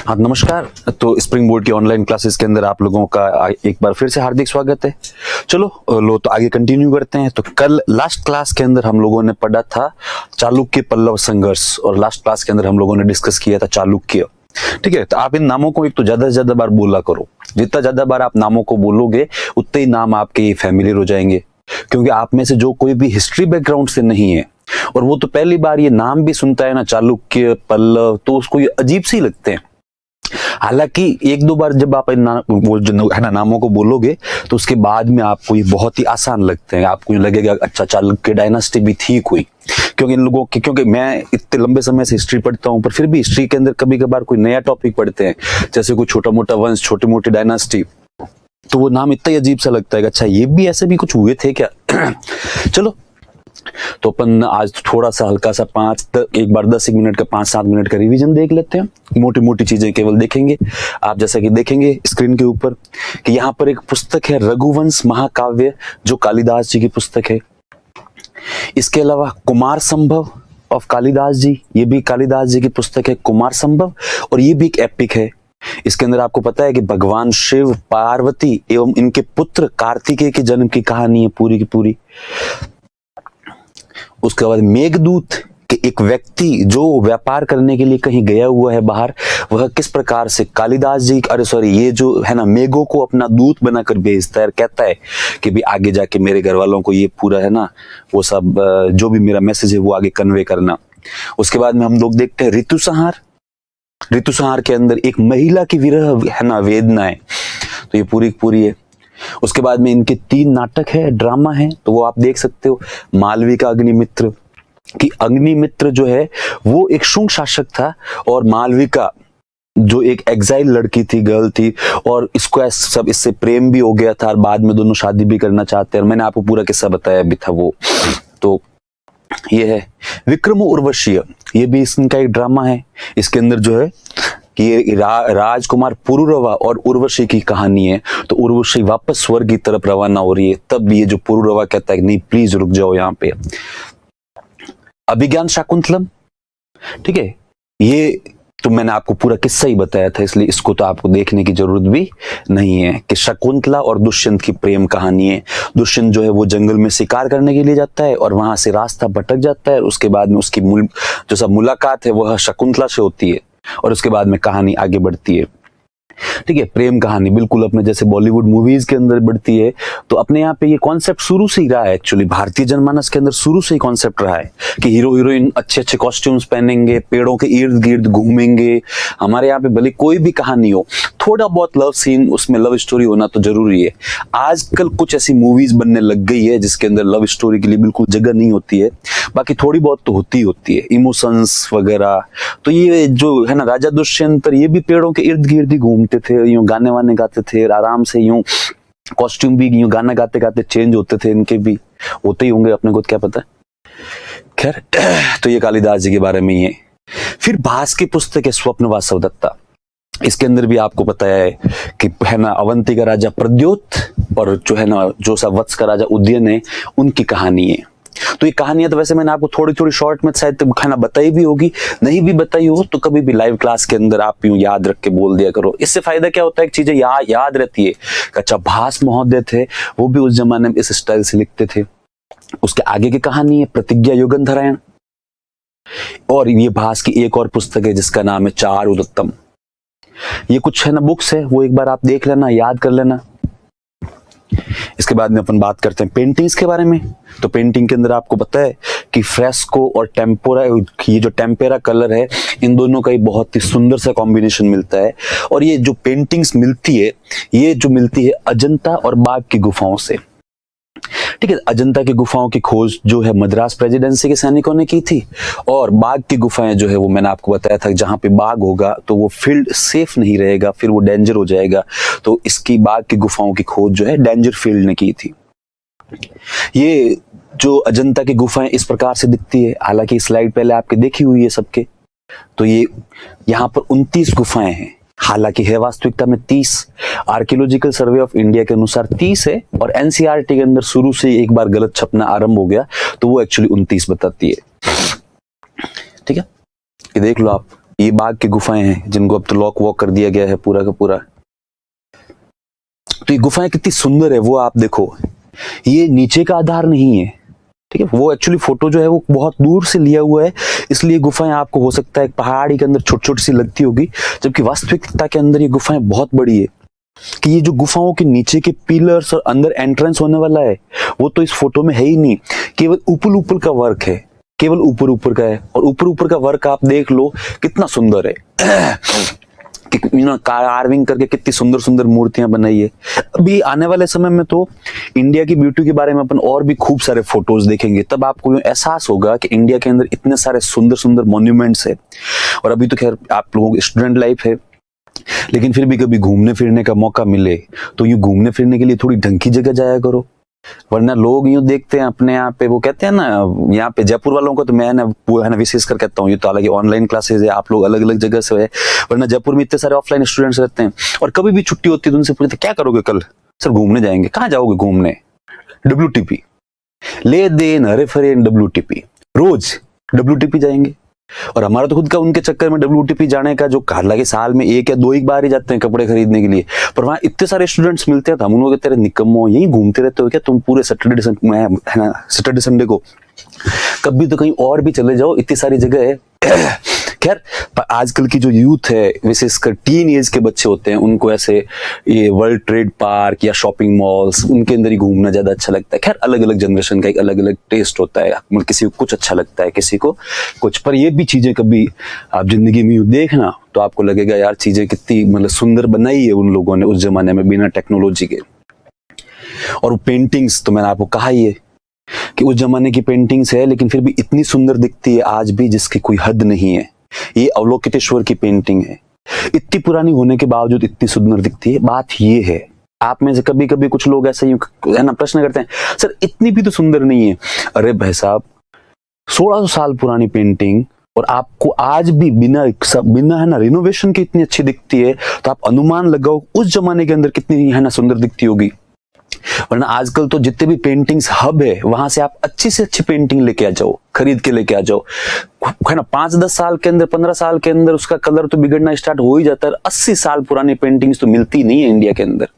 हाँ नमस्कार। तो स्प्रिंग बोर्ड की ऑनलाइन क्लासेस के अंदर आप लोगों का एक बार फिर से हार्दिक स्वागत है। चलो तो आगे कंटिन्यू करते हैं। तो कल लास्ट क्लास के अंदर हम लोगों ने पढ़ा था चालुक्य पल्लव संघर्ष, और लास्ट क्लास के अंदर हम लोगों ने डिस्कस किया था चालुक्य। ठीक है, तो आप इन नामों को एक तो ज्यादा से ज्यादा बार बोला करो। जितना ज्यादा बार आप नामों को बोलोगे उतने ही नाम आपके फैमिलियर हो जाएंगे, क्योंकि आप में से जो कोई भी हिस्ट्री बैकग्राउंड से नहीं है और वो तो पहली बार ये नाम भी सुनता है ना, चालुक्य पल्लव, तो उसको ये अजीब सी लगते हैं। हालांकि एक दो बार जब आप इन नामों को बोलोगे तो उसके बाद में आपको ये बहुत ही आसान लगते हैं। आपको ये लगेगा अच्छा चालुक्य डायनास्टी भी थी कोई, क्योंकि इन लोगों की, क्योंकि मैं इतने लंबे समय से हिस्ट्री पढ़ता हूं, पर फिर भी हिस्ट्री के अंदर कभी कभार कोई नया टॉपिक पढ़ते हैं, जैसे कोई छोटा मोटा वंश, छोटी मोटी डायनास्टी, तो वो नाम इतना ही अजीब सा लगता है कि अच्छा ये भी ऐसे भी कुछ हुए थे क्या। चलो तो अपन आज थोड़ा सा हल्का सा एक बार 10 मिनट का 5-7 मिनट का रिवीजन देख लेते हैं। मोटी मोटी चीजें केवल देखेंगे। आप जैसा कि देखेंगे स्क्रीन के ऊपर कि यहाँ पर एक पुस्तक है रघुवंश महाकाव्य, जो कालिदास जी की पुस्तक है। इसके अलावा कुमार संभव ऑफ कालिदास जी, ये भी कालिदास जी की पुस्तक है कुमार संभव, और ये भी एक एपिक है। इसके अंदर आपको पता है कि भगवान शिव, पार्वती एवं इनके पुत्र कार्तिकेय के जन्म की कहानी है पूरी की पूरी। उसके बाद मेघदूत के एक व्यक्ति जो व्यापार करने के लिए कहीं गया हुआ है बाहर, वह किस प्रकार से कालिदास जी, ये जो है ना, मेघों को अपना दूत बनाकर भेजता है और कहता है कि भी आगे जाके मेरे घर वालों को ये पूरा है ना, वो सब जो भी मेरा मैसेज है वो आगे कन्वे करना। उसके बाद में हम लोग देखते हैं ऋतुसंहार। ऋतुसंहार के अंदर एक महिला की विरह है ना, वेदना है, तो ये पूरी पूरी है। उसके बाद में इनके 3 नाटक है, ड्रामा है, तो वो आप देख सकते हो। मालविका अग्निमित्र कि अग्निमित्र जो है वो एक शुंग शासक था, और मालविका जो एक एग्जाइल लड़की थी, गर्ल थी, और इसको सब इससे प्रेम भी हो गया था और बाद में दोनों शादी भी करना चाहते हैं, और मैंने आपको पूरा किस्सा बताया भी था वो। तो ये है विक्रम उर्वशीय, ये भी इनका एक ड्रामा है। इसके अंदर जो है कि ये राजकुमार पुरुरवा और उर्वशी की कहानी है। तो उर्वशी वापस स्वर्ग की तरफ रवाना हो रही है, तब ये जो पुरुरवा कहता है कि नहीं प्लीज रुक जाओ यहाँ पे। अभिज्ञान शाकुंतलम, ठीक है, ये तो मैंने आपको पूरा किस्सा ही बताया था, इसलिए इसको तो आपको देखने की जरूरत भी नहीं है। कि शकुंतला और दुष्यंत की प्रेम कहानी है। दुष्यंत जो है वो जंगल में शिकार करने के लिए जाता है और वहां से रास्ता भटक जाता है। उसके बाद में उसकी जो सब मुलाकात है वह शकुंतला से होती है, और उसके बाद में कहानी आगे बढ़ती है। ठीक है, प्रेम कहानी बिल्कुल अपने जैसे बॉलीवुड मूवीज के अंदर बढ़ती है। तो अपने यहाँ पे ये कॉन्सेप्ट शुरू से ही रहा है, एक्चुअली भारतीय जनमानस के अंदर शुरू से ही कॉन्सेप्ट रहा है कि हीरो हीरोइन अच्छे अच्छे कॉस्ट्यूम्स पहनेंगे, पेड़ों के इर्द गिर्द घूमेंगे। हमारे यहाँ पे भले कोई भी कहानी हो, थोड़ा बहुत लव सीन, उसमें लव स्टोरी होना तो जरूरी है। आजकल कुछ ऐसी मूवीज बनने लग गई है जिसके अंदर लव स्टोरी के लिए बिल्कुल जगह नहीं होती है, बाकी थोड़ी बहुत तो होती है, इमोशंस वगैरह। तो ये जो है ना राजा दुष्यंत, ये भी पेड़ों के इर्द गिर्द ही घूमते थे, यूं गाने वाने गाते थे आराम से, यूं कॉस्ट्यूम भी यूं गाना गाते गाते चेंज होते थे, इनके भी होते ही होंगे, अपने को क्या पता। खैर, तो ये कालिदास जी के बारे में ही है। फिर भास की पुस्तक है स्वप्न वासवदत्ता। इसके अंदर भी आपको पता है कि है ना अवंती का राजा प्रद्योत और जो है ना जो सा वत्स का राजा उदयन है, उनकी कहानी है। तो ये कहानियां तो वैसे मैंने आपको थोड़ी थोड़ी शॉर्ट में शायद खाना बताई भी होगी, नहीं भी बताई हो तो कभी भी लाइव क्लास के अंदर आप यूं याद रख के बोल दिया करो। इससे फायदा क्या होता है, चीजें याद रहती है। अच्छा, भास महोदय थे, वो भी उस जमाने में इस स्टाइल से लिखते थे। उसके आगे की कहानी है प्रतिज्ञा युगंधरायण, और ये भास की एक और पुस्तक है जिसका नाम है चारुदत्तम। ये कुछ है ना बुक्स है, वो एक बार आप देख लेना, याद कर लेना। इसके बाद में अपन बात करते हैं पेंटिंग्स के बारे में। तो पेंटिंग के अंदर आपको पता है कि फ्रेस्को और टेम्पोरा, ये जो टेम्पेरा कलर है, इन दोनों का ही बहुत ही सुंदर सा कॉम्बिनेशन मिलता है। और ये जो पेंटिंग्स मिलती है, ये जो मिलती है अजंता और बाघ की गुफाओं से। ठीक है, अजंता की गुफाओं की खोज जो है मद्रास प्रेसिडेंसी के सैनिकों ने की थी, और बाघ की गुफाएं जो है वो मैंने आपको बताया था जहां पे बाघ होगा तो वो फील्ड सेफ नहीं रहेगा, फिर वो डेंजर हो जाएगा। तो इसकी बाघ की गुफाओं की खोज जो है डेंजर फील्ड ने की थी। ये जो अजंता की गुफाएं इस प्रकार से दिखती है, हालांकि स्लाइड पहले आपके देखी हुई है सबके। तो ये यहाँ पर 29 गुफाएं हैं, हालांकि है वास्तविकता में 30। आर्कियोलॉजिकल सर्वे ऑफ इंडिया के अनुसार 30 है, और एनसीईआरटी के अंदर शुरू से एक बार गलत छपना आरंभ हो गया, तो वो एक्चुअली 29 बताती है। ठीक है, ये देख लो आप। ये बाघ की गुफाएं हैं जिनको अब तो लॉक वॉक कर दिया गया है पूरा का पूरा। तो ये गुफाएं कितनी सुंदर है वो आप देखो, ये नीचे का आधार नहीं है, ठीक है, वो एक्चुअली फोटो जो है वो बहुत दूर से लिया हुआ है, इसलिए गुफाएं आपको हो सकता है पहाड़ी के अंदर छोटी छोटी सी लगती होगी, जबकि वास्तविकता के अंदर ये गुफाएं बहुत बड़ी है। कि ये जो गुफाओं के नीचे के पिलर्स और अंदर एंट्रेंस होने वाला है वो तो इस फोटो में है ही नहीं, केवल ऊपर ऊपर का वर्क है, केवल ऊपर ऊपर का है। और ऊपर ऊपर का वर्क आप देख लो कितना सुंदर है कार्विंग करके कितनी सुंदर सुंदर मूर्तियां बनाई है। अभी आने वाले समय में तो इंडिया की ब्यूटी के बारे में अपन और भी खूब सारे फोटोज देखेंगे, तब आपको एहसास होगा कि इंडिया के अंदर इतने सारे सुंदर सुंदर मॉन्यूमेंट्स है। और अभी तो खैर आप लोगों की स्टूडेंट लाइफ है, लेकिन फिर भी कभी घूमने फिरने का मौका मिले तो यूं घूमने फिरने के लिए थोड़ी ढंग की जगह जाया करो, वरना लोग यूं देखते हैं अपने यहाँ पे, वो कहते हैं ना, यहाँ पे जयपुर वालों को तो मैं ना वो है ना विशेष कर कहता हूँ, ये तो हालांकि ऑनलाइन क्लासेस है, आप लोग अलग अलग जगह से है, वरना जयपुर में इतने सारे ऑफलाइन स्टूडेंट्स रहते हैं और कभी भी छुट्टी होती है तो उनसे पूछते क्या करोगे कल, सर घूमने जाएंगे। कहाँ जाओगे घूमने? WTP, ले दे न रेफरे WTP, रोज WTP जाएंगे। और हमारा तो खुद का उनके चक्कर में WTP जाने का जो हालांकि साल में 1 या 2 ही बार ही जाते हैं कपड़े खरीदने के लिए, पर वहां इतने सारे स्टूडेंट्स मिलते हैं तो हम उनको कहते हैं निकम्मो यही घूमते रहते हो क्या तुम पूरे सैटरडे संडे को, कभी तो कहीं और भी चले जाओ, इतनी सारी जगह है। खैर आजकल की जो यूथ है विशेषकर टीन एज के बच्चे होते हैं उनको ऐसे ये वर्ल्ड ट्रेड पार्क या शॉपिंग मॉल्स उनके अंदर ही घूमना ज्यादा अच्छा लगता है। खैर अलग अलग जनरेशन का एक अलग अलग टेस्ट होता है, मतलब किसी को कुछ अच्छा लगता है किसी को कुछ, पर ये भी चीजें कभी आप जिंदगी में यूं देखना तो आपको लगेगा यार चीजें कितनी मतलब सुंदर बनाई है उन लोगों ने उस जमाने में बिना टेक्नोलॉजी के। और पेंटिंग्स तो मैंने आपको कहा ही है कि उस जमाने की पेंटिंग्स है लेकिन फिर भी इतनी सुंदर दिखती है आज भी जिसकी कोई हद नहीं है। ये अवलोकितेश्वर की पेंटिंग है, इतनी पुरानी होने के बावजूद इतनी सुंदर दिखती है। बात ये है, आप में से कभी कभी कुछ लोग ऐसे है ना प्रश्न करते हैं सर इतनी भी तो सुंदर नहीं है। अरे भाई साहब 1600 साल पुरानी पेंटिंग और आपको आज भी बिना है ना रिनोवेशन की इतनी अच्छी दिखती है, तो आप अनुमान लगाओ उस जमाने के अंदर कितनी है ना सुंदर दिखती होगी। वरना आजकल तो जितने भी पेंटिंग्स हब है वहां से आप अच्छी से अच्छी पेंटिंग लेके आ जाओ, खरीद के लेके आ जाओ, है ना 5-10 साल के अंदर 15 साल के अंदर उसका कलर तो बिगड़ना स्टार्ट हो ही जाता है। 80 साल पुरानी पेंटिंग्स तो मिलती नहीं है इंडिया के अंदर।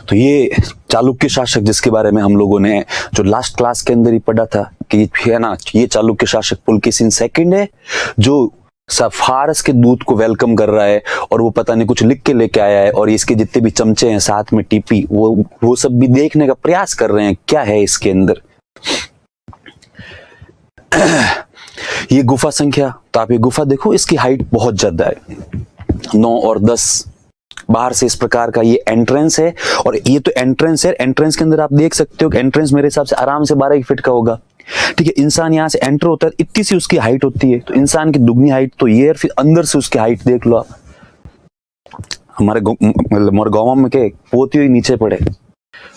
तो ये चालुक्य शासक जिसके बारे में हम लोगों ने जो लास्ट क्लास के अंदर ही पढ़ा था कि है ना ये चालुक्य शासक पुलकेशिन सेकंड है जो फारस के दूत को वेलकम कर रहा है और वो पता नहीं कुछ लिख के लेके आया है और इसके जितने भी चमचे हैं साथ में टीपी वो सब भी देखने का प्रयास कर रहे हैं क्या है इसके अंदर। ये गुफा संख्या, तो आप ये गुफा देखो इसकी हाइट बहुत ज्यादा है 9 और 10। बाहर से इस प्रकार का ये एंट्रेंस है और ये तो एंट्रेंस है, एंट्रेंस के अंदर आप देख सकते हो कि एंट्रेंस मेरे हिसाब से आराम से 12 फीट का होगा। ठीक है, इंसान यहां से एंटर होता है इतनी सी उसकी हाइट होती है, तो इंसान की दुगनी हाइट तो ये, फिर अंदर से उसकी हाइट देख लो आप। हमारे गाँव में के पोती हुई नीचे पड़े,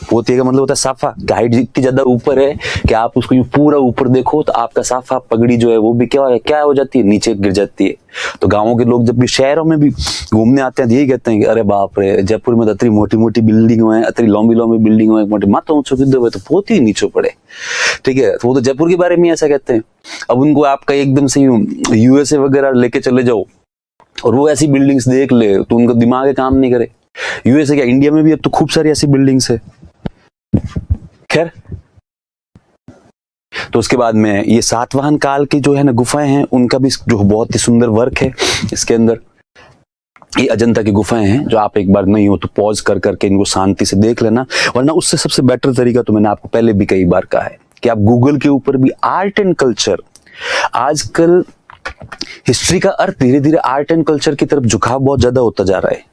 पोती का मतलब होता है साफा, हाइट इतनी ज्यादा ऊपर है कि आप उसको यूं पूरा ऊपर देखो तो आपका साफा पगड़ी जो है वो भी क्या हो जाती है, नीचे गिर जाती है। तो गांवों के लोग जब भी शहरों में भी घूमने आते हैं तो यही कहते हैं कि अरे बाप रे जयपुर में तो इतनी मोटी मोटी बिल्डिंग है, इतनी लंबी लंबी बिल्डिंग है, मोटी माता ऊंचो किधर हुए तो पोती नीचे पड़े। ठीक है, तो वो तो जयपुर के बारे में ऐसा कहते हैं। अब उनको आपका एकदम से USA वगैरह लेके चले जाओ और वो ऐसी बिल्डिंग्स देख ले तो उनका दिमाग काम नहीं करे। USA क्या इंडिया में भी अब तो खूब सारी ऐसी बिल्डिंग्स है। खैर, तो उसके बाद में ये सातवाहन काल की जो है ना गुफाएं हैं उनका भी जो बहुत ही सुंदर वर्क है इसके अंदर। ये अजंता की गुफाएं हैं जो आप एक बार नहीं हो तो पॉज कर करके इनको शांति से देख लेना, वरना उससे सबसे बेटर तरीका तो मैंने आपको पहले भी कई बार कहा है कि आप गूगल के ऊपर भी आर्ट एंड कल्चर, आजकल हिस्ट्री का अर्थ धीरे धीरे आर्ट एंड कल्चर की तरफ झुकाव बहुत ज्यादा होता जा रहा है।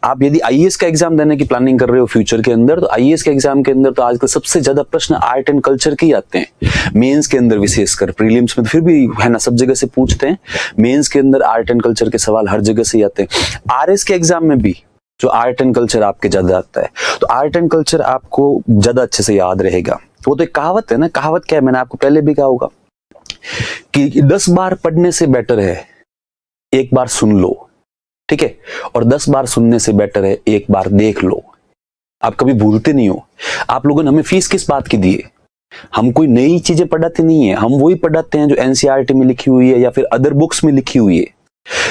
आप यदि IAS का एग्जाम देने की प्लानिंग कर रहे हो फ्यूचर के अंदर, तो IAS के एग्जाम के अंदर तो आजकल सबसे ज्यादा प्रश्न आर्ट एंड कल्चर के ही आते हैं। मेंस के अंदर विशेषकर, प्रीलिम्स में तो फिर भी है ना सब जगह से पूछते हैं, मेंस के अंदर आर्ट एंड कल्चर के सवाल हर जगह से ही आते हैं। RS के एग्जाम में भी जो आर्ट एंड कल्चर आपके ज्यादा आता है, तो आर्ट एंड कल्चर आपको ज्यादा अच्छे से याद रहेगा। वो तो एक कहावत है ना, कहावत क्या है मैंने आपको पहले भी कहा होगा कि 10 बार पढ़ने से बेटर है एक बार सुन लो, ठीक है, और 10 बार सुनने से बेटर है एक बार देख लो। आप कभी भूलते नहीं हो। आप लोगों ने हमें फीस किस बात की दी है? हम कोई नई चीजें पढ़ाते नहीं है, हम वही पढ़ाते हैं जो एनसीईआरटी में लिखी हुई है या फिर अदर बुक्स में लिखी हुई है,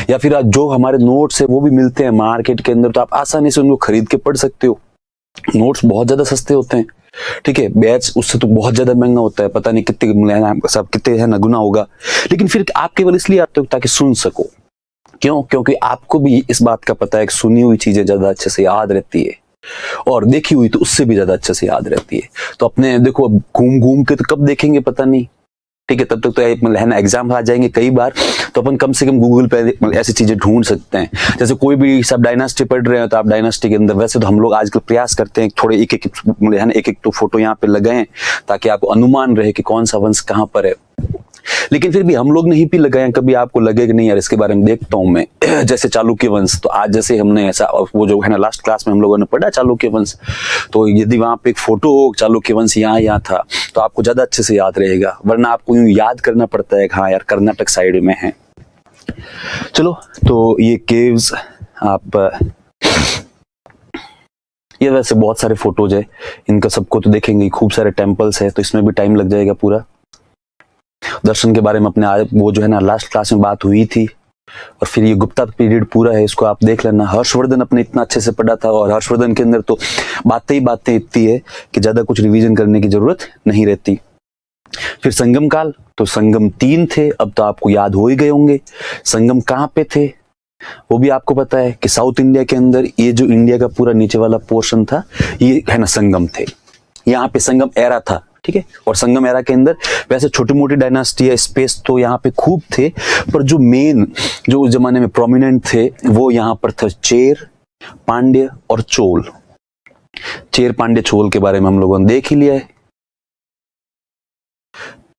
या फिर जो हमारे नोट्स है वो भी मिलते हैं मार्केट के अंदर, तो आप आसानी से उनको खरीद के पढ़ सकते हो। नोट्स बहुत ज्यादा सस्ते होते हैं, ठीक है। बैच उससे तो बहुत ज्यादा महंगा होता है, पता नहीं कितने सब कितने है ना गुना होगा, लेकिन फिर आप केवल इसलिए आते हो ताकि सुन सको। क्यों? क्योंकि आपको भी इस बात का पता है कि सुनी हुई चीजें ज्यादा अच्छे से याद रहती है और देखी हुई तो उससे भी ज्यादा अच्छे से याद रहती है। तो अपने देखो, अब घूम घूम के तो कब देखेंगे पता नहीं, ठीक है। तब तक तो है ना एग्जाम आ जाएंगे कई बार, तो अपन कम से कम गूगल पे ऐसी चीजें ढूंढ सकते हैं। जैसे कोई भी सब डायनास्टी पढ़ रहे हो तो आप डायनास्टी के अंदर, वैसे तो हम लोग आजकल प्रयास करते हैं थोड़े एक एक तो फोटो यहाँ पे लगाएं ताकि आपको अनुमान रहे कि कौन सा वंश कहाँ पर है। लेकिन फिर भी हम लोग नहीं भी लगाए, कभी आपको लगे कि नहीं यार इसके बारे में देखता हूं मैं जैसे चालुक्य वंश, तो आज जैसे हमने ऐसा वो जो है ना लास्ट क्लास में हम लोगों ने पढ़ा चालुक्य वंश, तो यदि वहां पे एक फोटो हो चालुक्य वंश यहाँ था तो आपको ज्यादा अच्छे से याद रहेगा, वरना आपको यूं याद करना पड़ता है कि हाँ यार कर्नाटक साइड में है। चलो, तो ये केव्स आप, ये वैसे बहुत सारे फोटोज है, इनका सबको तो देखेंगे, खूब सारे टेम्पल्स है, तो इसमें भी टाइम लग जाएगा पूरा। दर्शन के बारे में अपने वो जो है ना लास्ट क्लास में बात हुई थी, और फिर ये गुप्ता पीरियड पूरा है, इसको आप देख लेना। हर्षवर्धन अपने इतना अच्छे से पढ़ा था, और हर्षवर्धन के अंदर तो बातें ही बातें इतनी है कि ज्यादा कुछ रिवीजन करने की जरूरत नहीं रहती। फिर संगम काल, तो संगम 3 थे, अब तो आपको याद हो ही गए होंगे। संगम कहाँ पे थे वो भी आपको पता है कि साउथ इंडिया के अंदर, ये जो इंडिया का पूरा नीचे वाला पोर्शन था ये है ना संगम थे, यहाँ पे संगम एरा था, ठीक है। और संगम एरा के अंदर वैसे छोटी मोटी डायनास्टी है, स्पेस तो यहाँ पे खूब थे, पर जो मेन जो उस जमाने में प्रोमिनेंट थे वो यहाँ पर थे चेर, पांड्य और चोल। चेर, पांड्य, चोल के बारे में हम लोगों ने देख ही लिया है।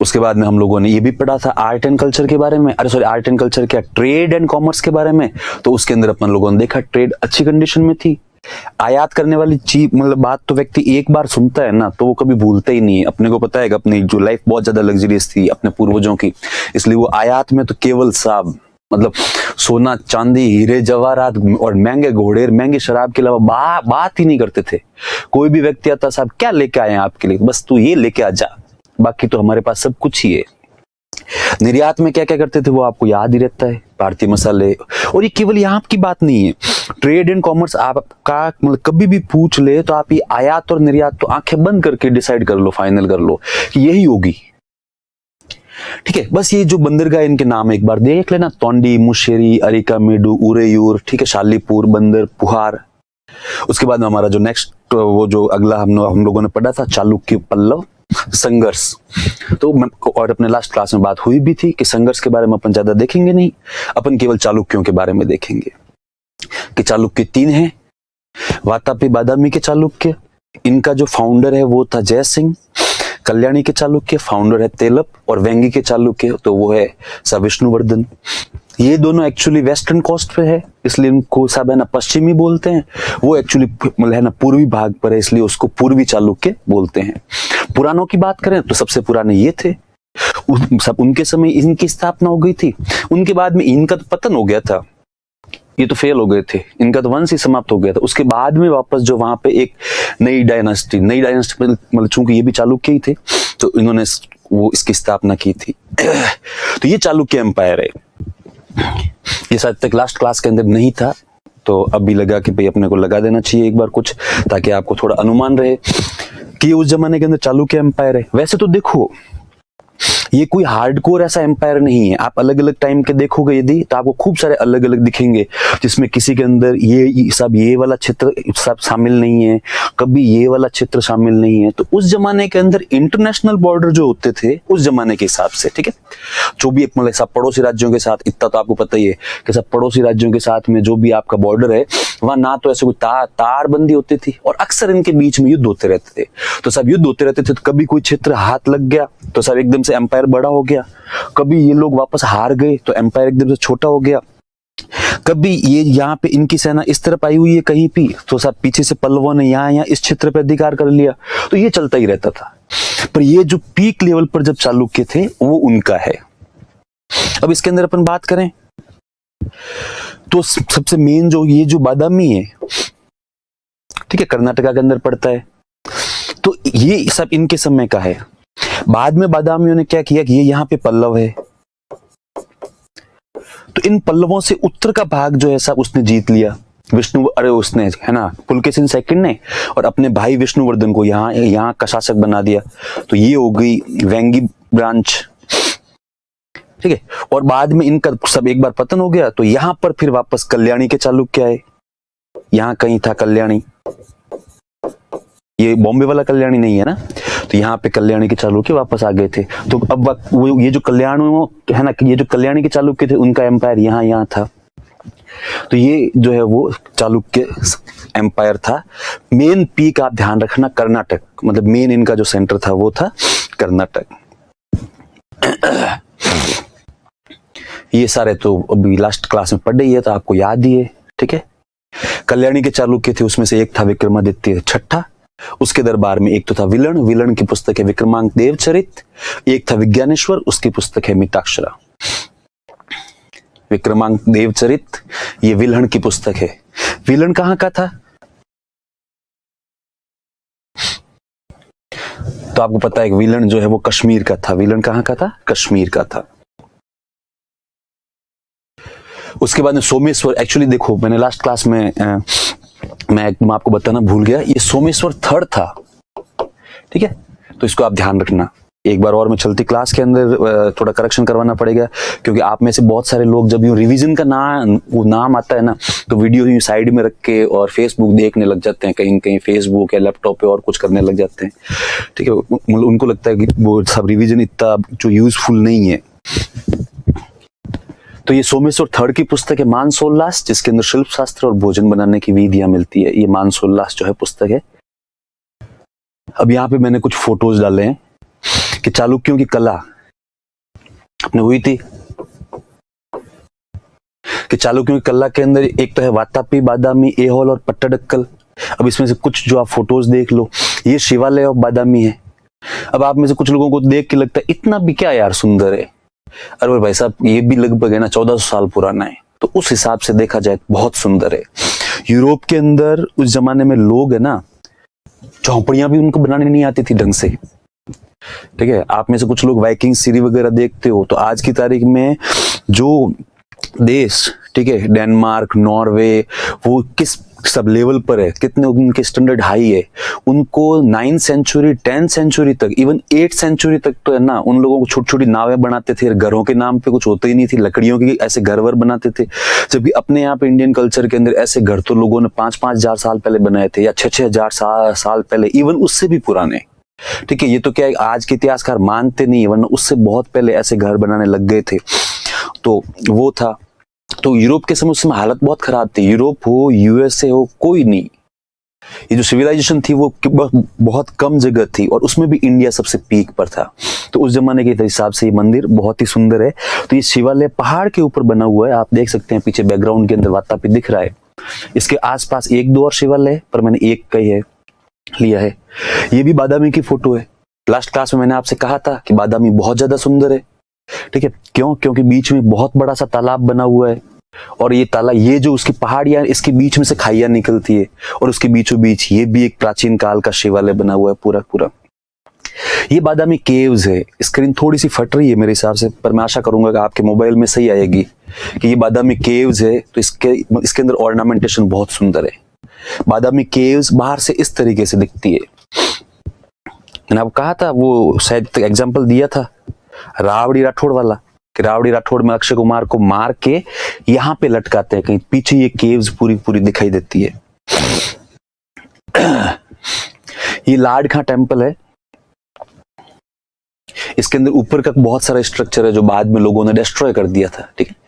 उसके बाद में हम लोगों ने ये भी पढ़ा था आर्ट एंड कल्चर के बारे में, अरे सॉरी आर्ट एंड कल्चर क्या, ट्रेड एंड कॉमर्स के बारे में। तो उसके अंदर अपन लोगों ने देखा ट्रेड अच्छी कंडीशन में थी। आयात करने वाली चीज मतलब बात तो व्यक्ति एक बार सुनता है ना तो वो कभी भूलता ही नहीं है। अपने को पता है कि अपनी जो लाइफ बहुत ज्यादा लग्जरियस थी अपने पूर्वजों की, इसलिए वो आयात में तो केवल साहब मतलब सोना चांदी हीरे जवाहरात और महंगे घोड़े महंगी शराब के अलावा बात ही नहीं करते थे। कोई भी व्यक्ति आता, साहब क्या लेके आए हैं आपके लिए, बस तू ये लेके आ जा, बाकी तो हमारे पास सब कुछ ही है। निर्यात में क्या क्या करते थे वो आपको याद ही रहता है, भारतीय मसाले। और ये केवल यहाँ की बात नहीं है, ट्रेड एंड कॉमर्स आपका मतलब कभी भी पूछ ले तो आप ये आयात और निर्यात तो आंखें बंद करके डिसाइड कर लो, फाइनल कर लो कि यही होगी, ठीक है। बस ये जो बंदरगाह इनके नाम एक बार देख लेना, तोंडी, मुशेरी, अरिका मेडू, उरेयूर, ठीक है, शालीपुर, बंदर, पुहार। उसके बाद में हमारा जो नेक्स्ट वो जो अगला हम लोगों ने पढ़ा था चालुक्य पल्लव संघर्ष। तो और अपने लास्ट क्लास में बात हुई भी थी कि संघर्ष के बारे में अपन ज्यादा देखेंगे नहीं, अपन केवल चालुक्यों के बारे में देखेंगे कि चालुक्य 3 हैं। वातापी बादामी के चालुक्य, इनका जो फाउंडर है वो था जय सिंह। कल्याणी के चालुक्य फाउंडर है तेलप, और वेंगी के चालुक्य तो वो है सा विष्णुवर्धन। ये दोनों एक्चुअली वेस्टर्न कोस्ट पे है, इसलिए इनको सब है ना पश्चिमी बोलते हैं। वो एक्चुअली मतलब है ना पूर्वी भाग पर है, इसलिए उसको पूर्वी चालुक्य बोलते हैं। पुरानों की बात करें तो सबसे पुराने ये थे, सब उनके समय इनकी स्थापना हो गई थी। उनके बाद में इनका तो पतन हो गया था, ये तो फेल हो गए थे, इनका तो वंश ही समाप्त हो गया था। उसके बाद में वापस जो वहां पे एक नई डायनास्टी मतलब चूंकि ये भी चालुक्य ही थे तो इन्होंने वो इसकी स्थापना की थी। तो ये चालुक्य एम्पायर है। ये शायद तक लास्ट क्लास के अंदर नहीं था, तो अभी लगा कि भाई अपने को लगा देना चाहिए एक बार कुछ, ताकि आपको थोड़ा अनुमान रहे कि उस जमाने के अंदर चालुक्य एम्पायर है। वैसे तो देखो ये कोई हार्डकोर ऐसा एम्पायर नहीं है, आप अलग अलग टाइम के देखोगे यदि तो आपको खूब सारे अलग अलग दिखेंगे, जिसमें किसी के अंदर ये सब ये वाला क्षेत्र सब शामिल नहीं है, कभी ये वाला क्षेत्र शामिल नहीं है। तो उस जमाने के अंदर इंटरनेशनल बॉर्डर जो होते थे उस जमाने के हिसाब से, ठीक है, जो भी मतलब सब पड़ोसी राज्यों के साथ, इतना तो आपको पता ही है कि सब पड़ोसी राज्यों के साथ में जो भी आपका बॉर्डर है वहां ना तो ऐसे कोई तार बंदी होती थी, और अक्सर इनके बीच में युद्ध होते रहते थे। तो सब युद्ध होते रहते थे, तो कभी कोई क्षेत्र हाथ लग गया तो सब एकदम से एम्पायर बड़ा हो गया, कभी ये लोग वापस हार गए तो एम्पायर एकदम से छोटा हो गया, कभी ये यहाँ पे इनकी सेना इस तरफ आई हुई है कहीं भी तो सब पीछे से पल्लवों ने यहाँ इस क्षेत्र पर अधिकार कर लिया, तो ये चलता ही रहता था। पर ये जो पीक लेवल पर जब चालुक्य थे वो उनका है। अब इसके अंदर अपन बात करें तो सबसे मेन जो ये जो बादामी है, ठीक है, कर्नाटका के अंदर पड़ता है, तो ये सब इनके समय का है। बाद में बादामियों ने क्या किया कि ये यहाँ पे पल्लव है, तो इन पल्लवों से उत्तर का भाग जो है सब उसने जीत लिया। उसने है ना पुलकेशिन सेकंड ने, और अपने भाई विष्णुवर्धन को यहाँ का शासक बना दिया। तो ये हो गई वेंगी ब्रांच, ठीक है। और बाद में इनका सब एक बार पतन हो गया, तो यहाँ पर फिर वापस कल्याणी के चालुक्य आए। यहाँ कहीं था कल्याणी, ये बॉम्बे वाला कल्याणी नहीं है ना, तो यहाँ पे कल्याणी के चालुक्य वापस आ गए थे। तो अब वो ये जो है ना, ये जो कल्याणी के चालुक्य थे उनका एम्पायर यहाँ था। तो ये जो है वो चालुक्य एम्पायर था। मेन पीक आप ध्यान रखना कर्नाटक, मतलब मेन इनका जो सेंटर था वो था कर्नाटक। ये सारे तो अभी लास्ट क्लास में पढ़े ही है, तो आपको याद ही है, ठीक है। कल्याणी के चालुक्य थे, उसमें से एक था विक्रमादित्य छठा, उसके दरबार में एक तो था विलन की पुस्तक है विक्रमांक देवचरित, एक था विज्ञानेश्वर, उसकी पुस्तक है मिताक्षरा। विक्रमांक देवचरित ये विलन की पुस्तक है। विलन कहां का था? तो आपको पता है विलन जो है वो कश्मीर का था। विलन कहां का था? कश्मीर का था। उसके बाद में सोमेश्वर, एक्चुअली देखो मैंने लास्ट क्लास में मैं आपको बताना भूल गया, ये सोमेश्वर थर्ड था, ठीक है। तो इसको आप ध्यान रखना। एक बार और मैं चलती क्लास के अंदर थोड़ा करेक्शन करवाना पड़ेगा, क्योंकि आप में से बहुत सारे लोग जब यूं रिवीजन का नाम आता है ना, तो वीडियो यूं साइड में रख के और फेसबुक देखने लग जाते हैं, कहीं कहीं फेसबुक या लैपटॉप पे और कुछ करने लग जाते हैं, ठीक है। मतलब उनको लगता है कि वो सब रिवीजन इतना जो यूजफुल नहीं है। तो ये सोमेश्वर थर्ड की पुस्तक है मानसोल्लास, जिसके अंदर शिल्प शास्त्र और भोजन बनाने की विधियां मिलती है। ये मानसोल्लास जो है पुस्तक है। अब यहाँ पे मैंने कुछ फोटोज डाले हैं कि चालुक्यों की कला अपने हुई थी, कि चालुक्यों की कला के अंदर एक तो है वातापी, बादामी, ऐहोल और पट्टाडक्कल। अब इसमें से कुछ जो आप फोटोज देख लो, ये शिवालय ऑफ बादामी है। अब आप में से कुछ लोगों को देख के लगता है इतना भी क्या यार सुंदर है, अरे भाई साहब ये भी लगभग है ना 1400 साल पुराना है, तो उस हिसाब से देखा जाए बहुत सुंदर है। यूरोप के अंदर उस जमाने में लोग है ना, झोंपड़ियां भी उनको बनाने नहीं आती थी ढंग से, ठीक है। आप में से कुछ लोग वाइकिंग सीरीज वगैरह देखते हो, तो आज की तारीख में जो देश, ठीक है, डेनमार्क, नॉर्वे, वो किस सब लेवल पर है, कितने उनके स्टैंडर्ड हाई है, उनको 9th सेंचुरी 10th सेंचुरी तक, इवन 8th सेंचुरी तक तो है ना, उन लोगों को छोटी छोटी नावें बनाते थे। घरों के नाम पे कुछ होते ही नहीं थी, लकड़ियों की ऐसे घर वर बनाते थे। जबकि अपने यहाँ पे इंडियन कल्चर के अंदर ऐसे घर तो लोगों ने 5-5 हजार साल पहले बनाए थे, या 6-6 हजार साल पहले, इवन उससे भी पुराने, ठीक है। ये तो क्या है, आज के इतिहासकार मानते नहीं, वरना उससे बहुत पहले ऐसे घर बनाने लग गए थे। तो वो था। तो यूरोप के समय उस समय हालत बहुत खराब थी। यूरोप हो, यूएसए हो, कोई नहीं। ये जो सिविलाइजेशन थी वो बहुत कम जगह थी, और उसमें भी इंडिया सबसे पीक पर था। तो उस जमाने के हिसाब से ये मंदिर बहुत ही सुंदर है। तो ये शिवालय पहाड़ के ऊपर बना हुआ है, आप देख सकते हैं पीछे बैकग्राउंड के अंदर वातापी दिख रहा है। इसके आसपास 1-2 और शिवालय, पर मैंने एक का ही लिया है। ये भी बादामी की फोटो है। लास्ट क्लास में मैंने आपसे कहा था कि बादामी बहुत ज्यादा सुंदर है, ठीक है। क्यों? क्योंकि बीच में बहुत बड़ा सा तालाब बना हुआ है, और ये तालाब, ये जो उसकी पहाड़ियां, इसके बीच में से खाइयां निकलती है, और उसके बीचों बीच ये भी एक प्राचीन काल का शिवालय बना हुआ है पूरा। ये बादामी केव्स है। स्क्रीन थोड़ी सी फट रही है मेरे हिसाब से, पर मैं आशा करूंगा कि आपके मोबाइल में सही आएगी कि ये बादामी केव्स है। तो इसके अंदर ऑर्नामेंटेशन बहुत सुंदर है। बादामी केव्स बाहर से इस तरीके से दिखती है। मैंने आपको कहा था, वो शायद एग्जाम्पल दिया था रावड़ी राठौड़ वाला, कि रावड़ी राठौड़ में अक्षय कुमार को मार के यहां पे लटकाते हैं, कहीं पीछे ये केव्स पूरी दिखाई देती है। ये लाडखा टेम्पल है। इसके अंदर ऊपर का बहुत सारा स्ट्रक्चर है जो बाद में लोगों ने डिस्ट्रॉय कर दिया था, ठीक है।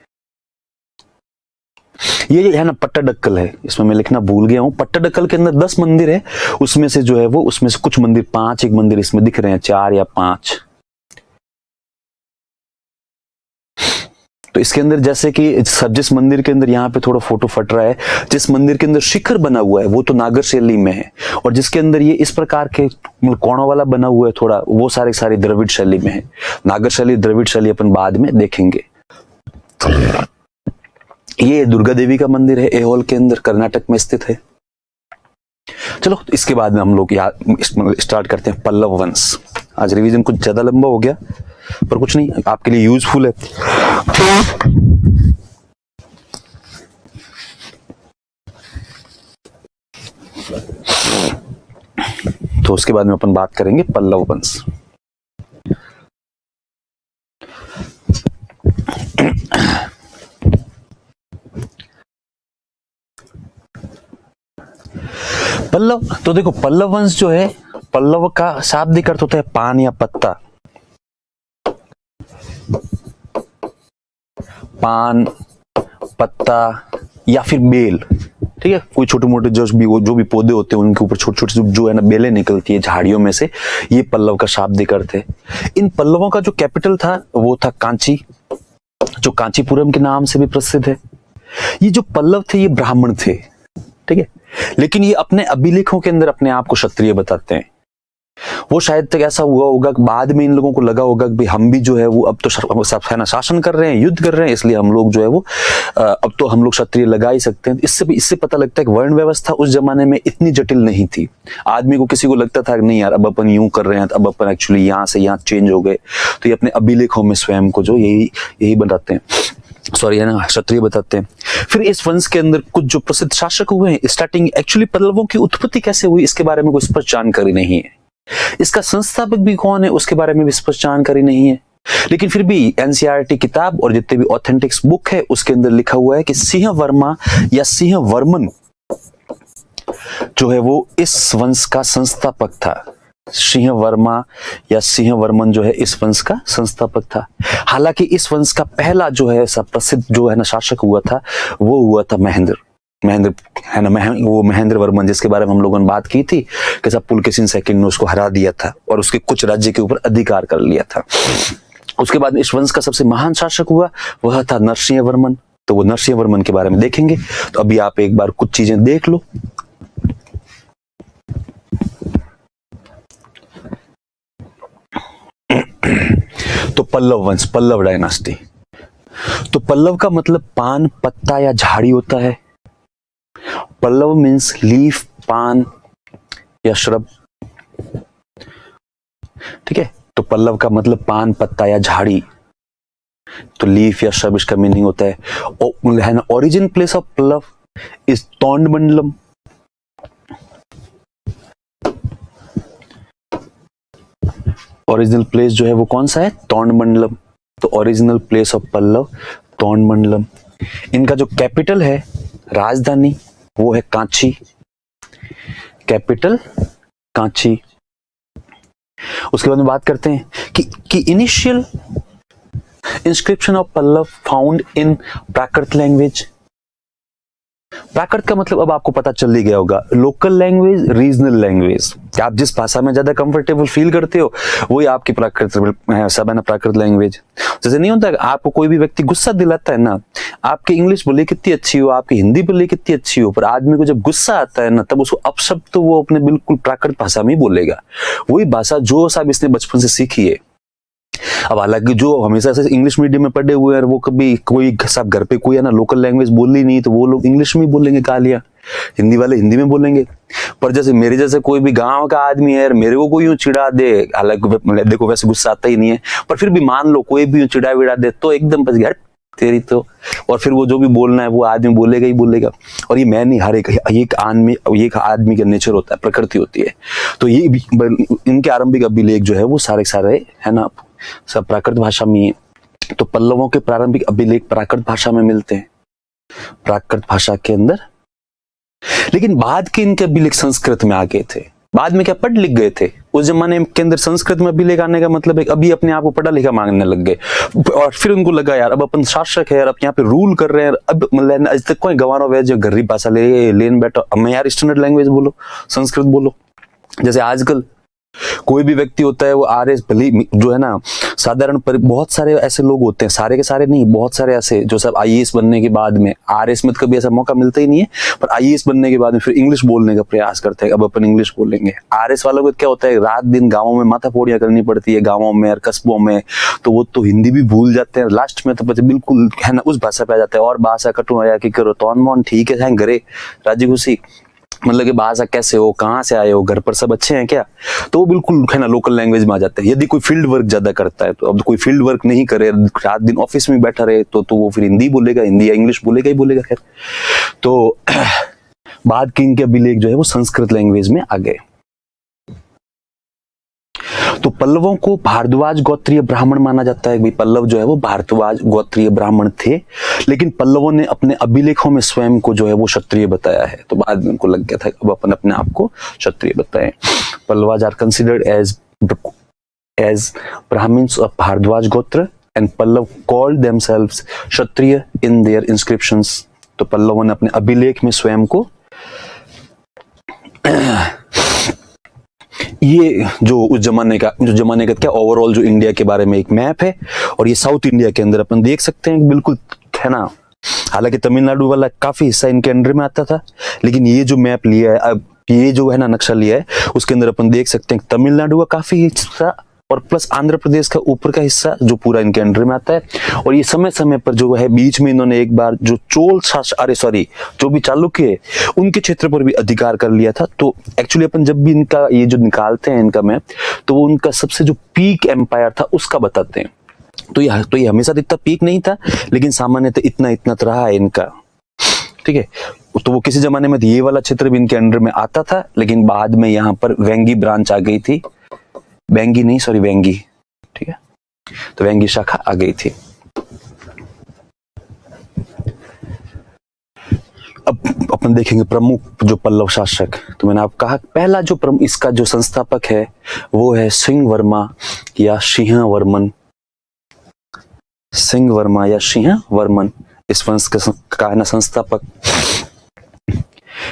ये है ना पट्टाडक्कल है, इसमें मैं लिखना भूल गया हूं। पट्टाडक्कल के अंदर 10 मंदिर है, उसमें से जो है वो, उसमें से कुछ मंदिर 5, एक मंदिर इसमें दिख रहे हैं 4 या 5। तो इसके अंदर जैसे कि जिस मंदिर के अंदर यहाँ पे थोड़ा फोटो फट रहा है, जिस मंदिर के अंदर शिखर बना हुआ है वो तो नागर शैली में है, और जिसके अंदर ये इस प्रकार के कोणों वाला बना हुआ है थोड़ा, वो सारी द्रविड़ शैली में है। नागर शैली, द्रविड़ शैली अपन बाद में देखेंगे। ये दुर्गा देवी का मंदिर है, ऐहोल के अंदर, कर्नाटक में स्थित है। चलो इसके बाद में हम लोग स्टार्ट करते हैं पल्लव वंश। आज रिवीजन कुछ ज्यादा लंबा हो गया, पर कुछ नहीं, आपके लिए यूजफुल है। तो उसके बाद में अपन बात करेंगे पल्लव वंश। पल्लव, तो देखो पल्लव वंश जो है, पल्लव का शाब्दिक अर्थ होता है पान या पत्ता। पान, पत्ता या फिर बेल, ठीक है, कोई छोटे मोटे जो भी पौधे होते हैं उनके ऊपर छोटे छोटे जो है ना बेलें निकलती है झाड़ियों में से, ये पल्लव का शाब्दिक अर्थ है। इन पल्लवों का जो कैपिटल था वो था कांची, जो कांचीपुरम के नाम से भी प्रसिद्ध है। ये जो पल्लव थे ये ब्राह्मण थे, ठीक है, लेकिन ये अपने अभिलेखों के अंदर अपने आप को क्षत्रिय बताते हैं। वो शायद तक ऐसा हुआ होगा कि बाद में इन लोगों को लगा होगा कि भाई हम भी जो है वो अब तो है ना शासन कर रहे हैं, युद्ध कर रहे हैं, इसलिए हम लोग जो है वो अब तो हम लोग क्षत्रिय लगा ही सकते हैं। इससे पता लगता है कि वर्ण व्यवस्था उस जमाने में इतनी जटिल नहीं थी। आदमी को किसी को लगता था कि नहीं यार अब अपन यूं कर रहे हैं, अब अपन एक्चुअली यहाँ से यहाँ चेंज हो गए, तो ये अपने अभिलेखों में स्वयं को जो यही बताते हैं, सॉरी है ना, क्षत्रिय बताते हैं। फिर इस वंश के अंदर कुछ जो प्रसिद्ध शासक हुए हैं, स्टार्टिंग एक्चुअली पल्लवों की उत्पत्ति कैसे हुई इसके बारे में कोई स्पष्ट जानकारी नहीं है। इसका संस्थापक भी कौन है उसके बारे में भी स्पष्ट जानकारी नहीं है। लेकिन फिर भी एनसीईआरटी किताब और जितने भी ऑथेंटिक बुक है उसके अंदर लिखा हुआ है कि सिंह वर्मा या सिंह वर्मन जो है वो इस वंश का संस्थापक था। सिंह वर्मा या सिंह वर्मन जो है इस वंश का संस्थापक था। हालांकि इस वंश का पहला जो है सब प्रसिद्ध जो है ना शासक हुआ था वो हुआ था महेंद्र है ना, वो महेंद्र वर्मन जिसके बारे में हम लोगों ने बात की थी कि सब पुलकेशिन सेकंड ने उसको हरा दिया था और उसके कुछ राज्य के ऊपर अधिकार कर लिया था। उसके बाद इस वंश का सबसे महान शासक हुआ वह था नरसिंह वर्मन। तो वो नरसिंह वर्मन के बारे में देखेंगे। तो अभी आप एक बार कुछ चीजें देख लो। तो पल्लव वंश, पल्लव डायनास्टी, तो पल्लव का मतलब पान, पत्ता या झाड़ी होता है। पल्लव मीन्स लीफ, पान या श्रब, ठीक है। तो पल्लव का मतलब पान, पत्ता या झाड़ी, तो लीफ या श्रब इसका मीनिंग होता है। है ना, origin place of Pallava is Tondaimandalam. Original place जो है वो कौन सा है? तोंडमंडलम। तो original place of Pallava Tondaimandalam. इनका जो कैपिटल है, राजधानी, वो है कांची। कैपिटल कांची। उसके बाद में बात करते हैं कि initial inscription of Pallava found in Prakrit language. Prakrit का मतलब अब आपको पता चल ही गया होगा, लोकल लैंग्वेज, रीजनल लैंग्वेज। आप जिस भाषा में ज्यादा कंफर्टेबल फील करते हो वही आपकी प्राकृत सब है ना, प्राकृत लैंग्वेज। जैसे नहीं होता आपको कोई भी व्यक्ति गुस्सा दिलाता है ना, आपकी इंग्लिश बोले कितनी अच्छी हो, आपकी हिंदी बोले कितनी अच्छी हो, पर आदमी को जब गुस्सा आता है ना तब उसको अपशब्द तो वो अपने बिल्कुल प्राकृत भाषा में ही बोलेगा, वही भाषा जो साहब इसने बचपन से सीखी है। अब हालांकि जो हमेशा से इंग्लिश मीडियम में पढ़े हुए हैं वो कभी कोई सब घर पे कोई है ना लोकल लैंग्वेज बोली नहीं, तो वो लोग इंग्लिश में ही बोलेंगे गालियां, हिंदी वाले हिंदी में बोलेंगे। पर जैसे मेरे जैसे कोई भी गांव का आदमी है, मेरे को कोई यूं चिढ़ा दे, हालांकि देखो वैसे गुस्सा आता ही नहीं है, पर फिर भी मान लो कोई भी यूं चिढ़ा विड़ा दे तो एकदम बच गया तेरी तो, और फिर वो जो भी बोलना है वो आदमी बोलेगा ही बोलेगा। और ये मैं नहीं, हर एक आदमी का नेचर होता है, प्रकृति होती है। तो ये इनके आरंभिक अभिलेख जो है वो सारे है ना सब प्राकृत भाषा में है। तो पल्लवों के प्रारंभिक अभिलेख प्राकृत भाषा में मिलते हैं, प्राकृत भाषा के अंदर। लेकिन बाद के इनके अभिलेख संस्कृत में आ गए थे। बाद में क्या पढ़ लिख गए थे, उस जमाने के अंदर संस्कृत में अभिलेख आने का मतलब है अभी अपने आप को पढ़ा लिखा मांगने लग गए। और फिर उनको लगा यार अब अपन शासक है, अब यहाँ पे रूल कर रहे हैं, अब मतलब आज तक कोई गंवारो वे जो गरीब भाषा लेन बैठो, अब मैं यार स्टैंडर्ड लैंग्वेज बोलो, संस्कृत बोलो। जैसे आजकल कोई भी व्यक्ति होता है वो आरएस भली जो है ना साधारण बहुत सारे ऐसे लोग होते हैं, सारे के सारे नहीं, बहुत सारे ऐसे जो सब आईएएस बनने के बाद में, आरएस में कभी ऐसा मौका मिलता ही नहीं है, पर आईएएस बनने के बाद में फिर इंग्लिश बोलने का प्रयास करते हैं, अब अपन इंग्लिश बोलेंगे। आरएस वालों को क्या होता है, रात दिन गाँवों में माथा फोड़ियां करनी पड़ती है, गाँवों में और कस्बों में, तो वो तो हिंदी भी भूल जाते हैं। लास्ट में तो बिल्कुल है ना उस भाषा पे आ जाता है, और भाषा कटू आया कि करो तो ठीक है घरे राजी खुशी। मतलब कि भाषा कैसे हो, कहाँ से आए हो, घर पर सब अच्छे हैं क्या, तो वो बिल्कुल है ना लोकल लैंग्वेज में आ जाते हैं। यदि कोई फील्ड वर्क ज्यादा करता है, तो अब कोई फील्ड वर्क नहीं करे, रात दिन ऑफिस में बैठा रहे, तो वो फिर हिंदी बोलेगा, हिंदी या इंग्लिश बोलेगा ही बोलेगा। खैर, तो बाद के इनके अभिलेख जो है वो संस्कृत लैंग्वेज में आ गए। तो पल्लवों को भारद्वाज गोत्रीय ब्राह्मण माना जाता है। भाई पल्लव जो है वो भारद्वाज गोत्रीय ब्राह्मण थे, लेकिन पल्लवों ने अपने अभिलेखों में स्वयं को जो है वो क्षत्रिय बताया है। तो बाद में उनको लग गया था अब अपन अपने आप को क्षत्रिय बताएं। Pallavas are considered as Brahmins of Bharadwaj gotra and Pallava called themselves Kshatriya in their inscriptions. तो पल्लवों ने अपने अभिलेख में स्वयं को ये जो उस जमाने का क्या ओवरऑल जो इंडिया के बारे में एक मैप है, और ये साउथ इंडिया के अंदर अपन देख सकते हैं बिल्कुल, है ना। हालांकि तमिलनाडु वाला काफी हिस्सा इनके अंडर में आता था, लेकिन ये जो मैप लिया है, अब ये जो है ना नक्शा लिया है, उसके अंदर अपन देख सकते हैं तमिलनाडु का काफी हिस्सा और प्लस आंध्र प्रदेश का ऊपर का हिस्सा जो पूरा इनके अंडर में आता है। और ये समय समय पर जो है बीच में इन्होंने एक बार जो जो भी चालुक्य उनके क्षेत्र पर भी अधिकार कर लिया था। तो एक्चुअली अपन जब भी इनका ये जो निकालते हैं इनका मैप, तो वो उनका सबसे जो पीक एम्पायर था उसका बताते हैं। तो ये हमेशा इतना पीक नहीं था, लेकिन सामान्यतः इतना रहा है इनका, ठीक है। तो वो किसी जमाने में ये वाला क्षेत्र भी इनके अंडर में आता था, लेकिन बाद में यहाँ पर वेंगी ब्रांच आ गई थी, वेंगी, ठीक है। तो वेंगी शाखा आ गई थी। अब अपन देखेंगे प्रमुख जो पल्लव शासक। तो मैंने आपको कहा पहला जो इसका जो संस्थापक है वो है सिंह वर्मा या सिंह वर्मन, इस वंश का है ना संस्थापक।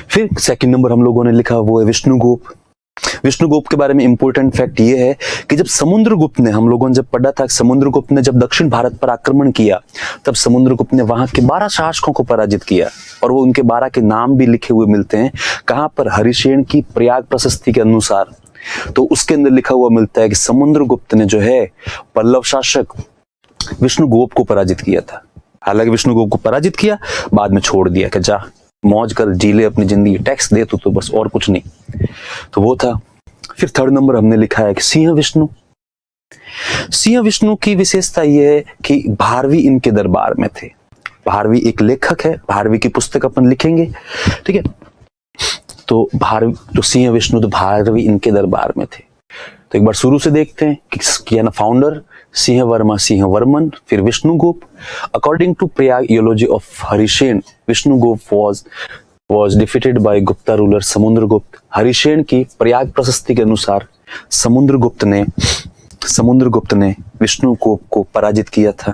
फिर सेकंड नंबर हम लोगों ने लिखा वो है विष्णुगुप्त के बारे में इंपॉर्टेंट फैक्ट ये है कि जब समुद्रगुप्त ने, हम लोगों ने जब पढ़ा था, समुद्रगुप्त ने जब दक्षिण भारत पर आक्रमण किया, तब समुद्रगुप्त ने वहां के 12 शासकों को पराजित किया, और वो उनके 12 के नाम भी लिखे हुए मिलते हैं। कहां पर? हरिशेन की प्रयाग प्रशस्ति के अनुसार। तो उसके अंदर लिखा हुआ मिलता है कि समुद्रगुप्त ने जो है पल्लव शासक विष्णुगुप्त को पराजित किया था। हालांकि विष्णुगुप्त को पराजित किया, बाद में छोड़ दिया कि जा मौज कर, जी ले अपनी जिंदगी, टैक्स दे तो बस, और कुछ नहीं। तो वो था। फिर थर्ड नंबर हमने लिखा है कि सिंह विष्णु की विशेषता यह है कि भारवी इनके दरबार में थे। भारवी एक लेखक है, भारवी की पुस्तक अपन लिखेंगे, ठीक है। तो सिंह विष्णु तो भारवी इनके दरबार में थे। तो एक बार शुरू से देखते हैं कि ना फाउंडर सिंह वर्मन, फिर Vishnugupta. According to Prayag eulogy of Harishena, Vishnugupta was defeated by Gupta ruler Samudragupta. Harishena की प्रयाग प्रशस्ति के अनुसार समुद्रगुप्त ने विष्णुगुप्त को पराजित किया था।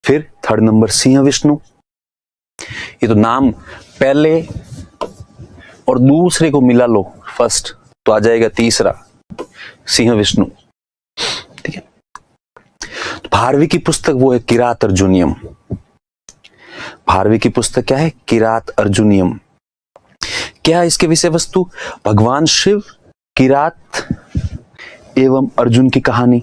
फिर थर्ड नंबर सिंह विष्णु, ये तो नाम पहले और दूसरे को मिला लो फर्स्ट, तो आ जाएगा तीसरा सिंह विष्णु, ठीक है। भारवी की पुस्तक वो है किरात अर्जुनियम। भारवी की पुस्तक क्या है? किरात अर्जुनियम। क्या है इसके विषय वस्तु? भगवान शिव, किरात एवं अर्जुन की कहानी।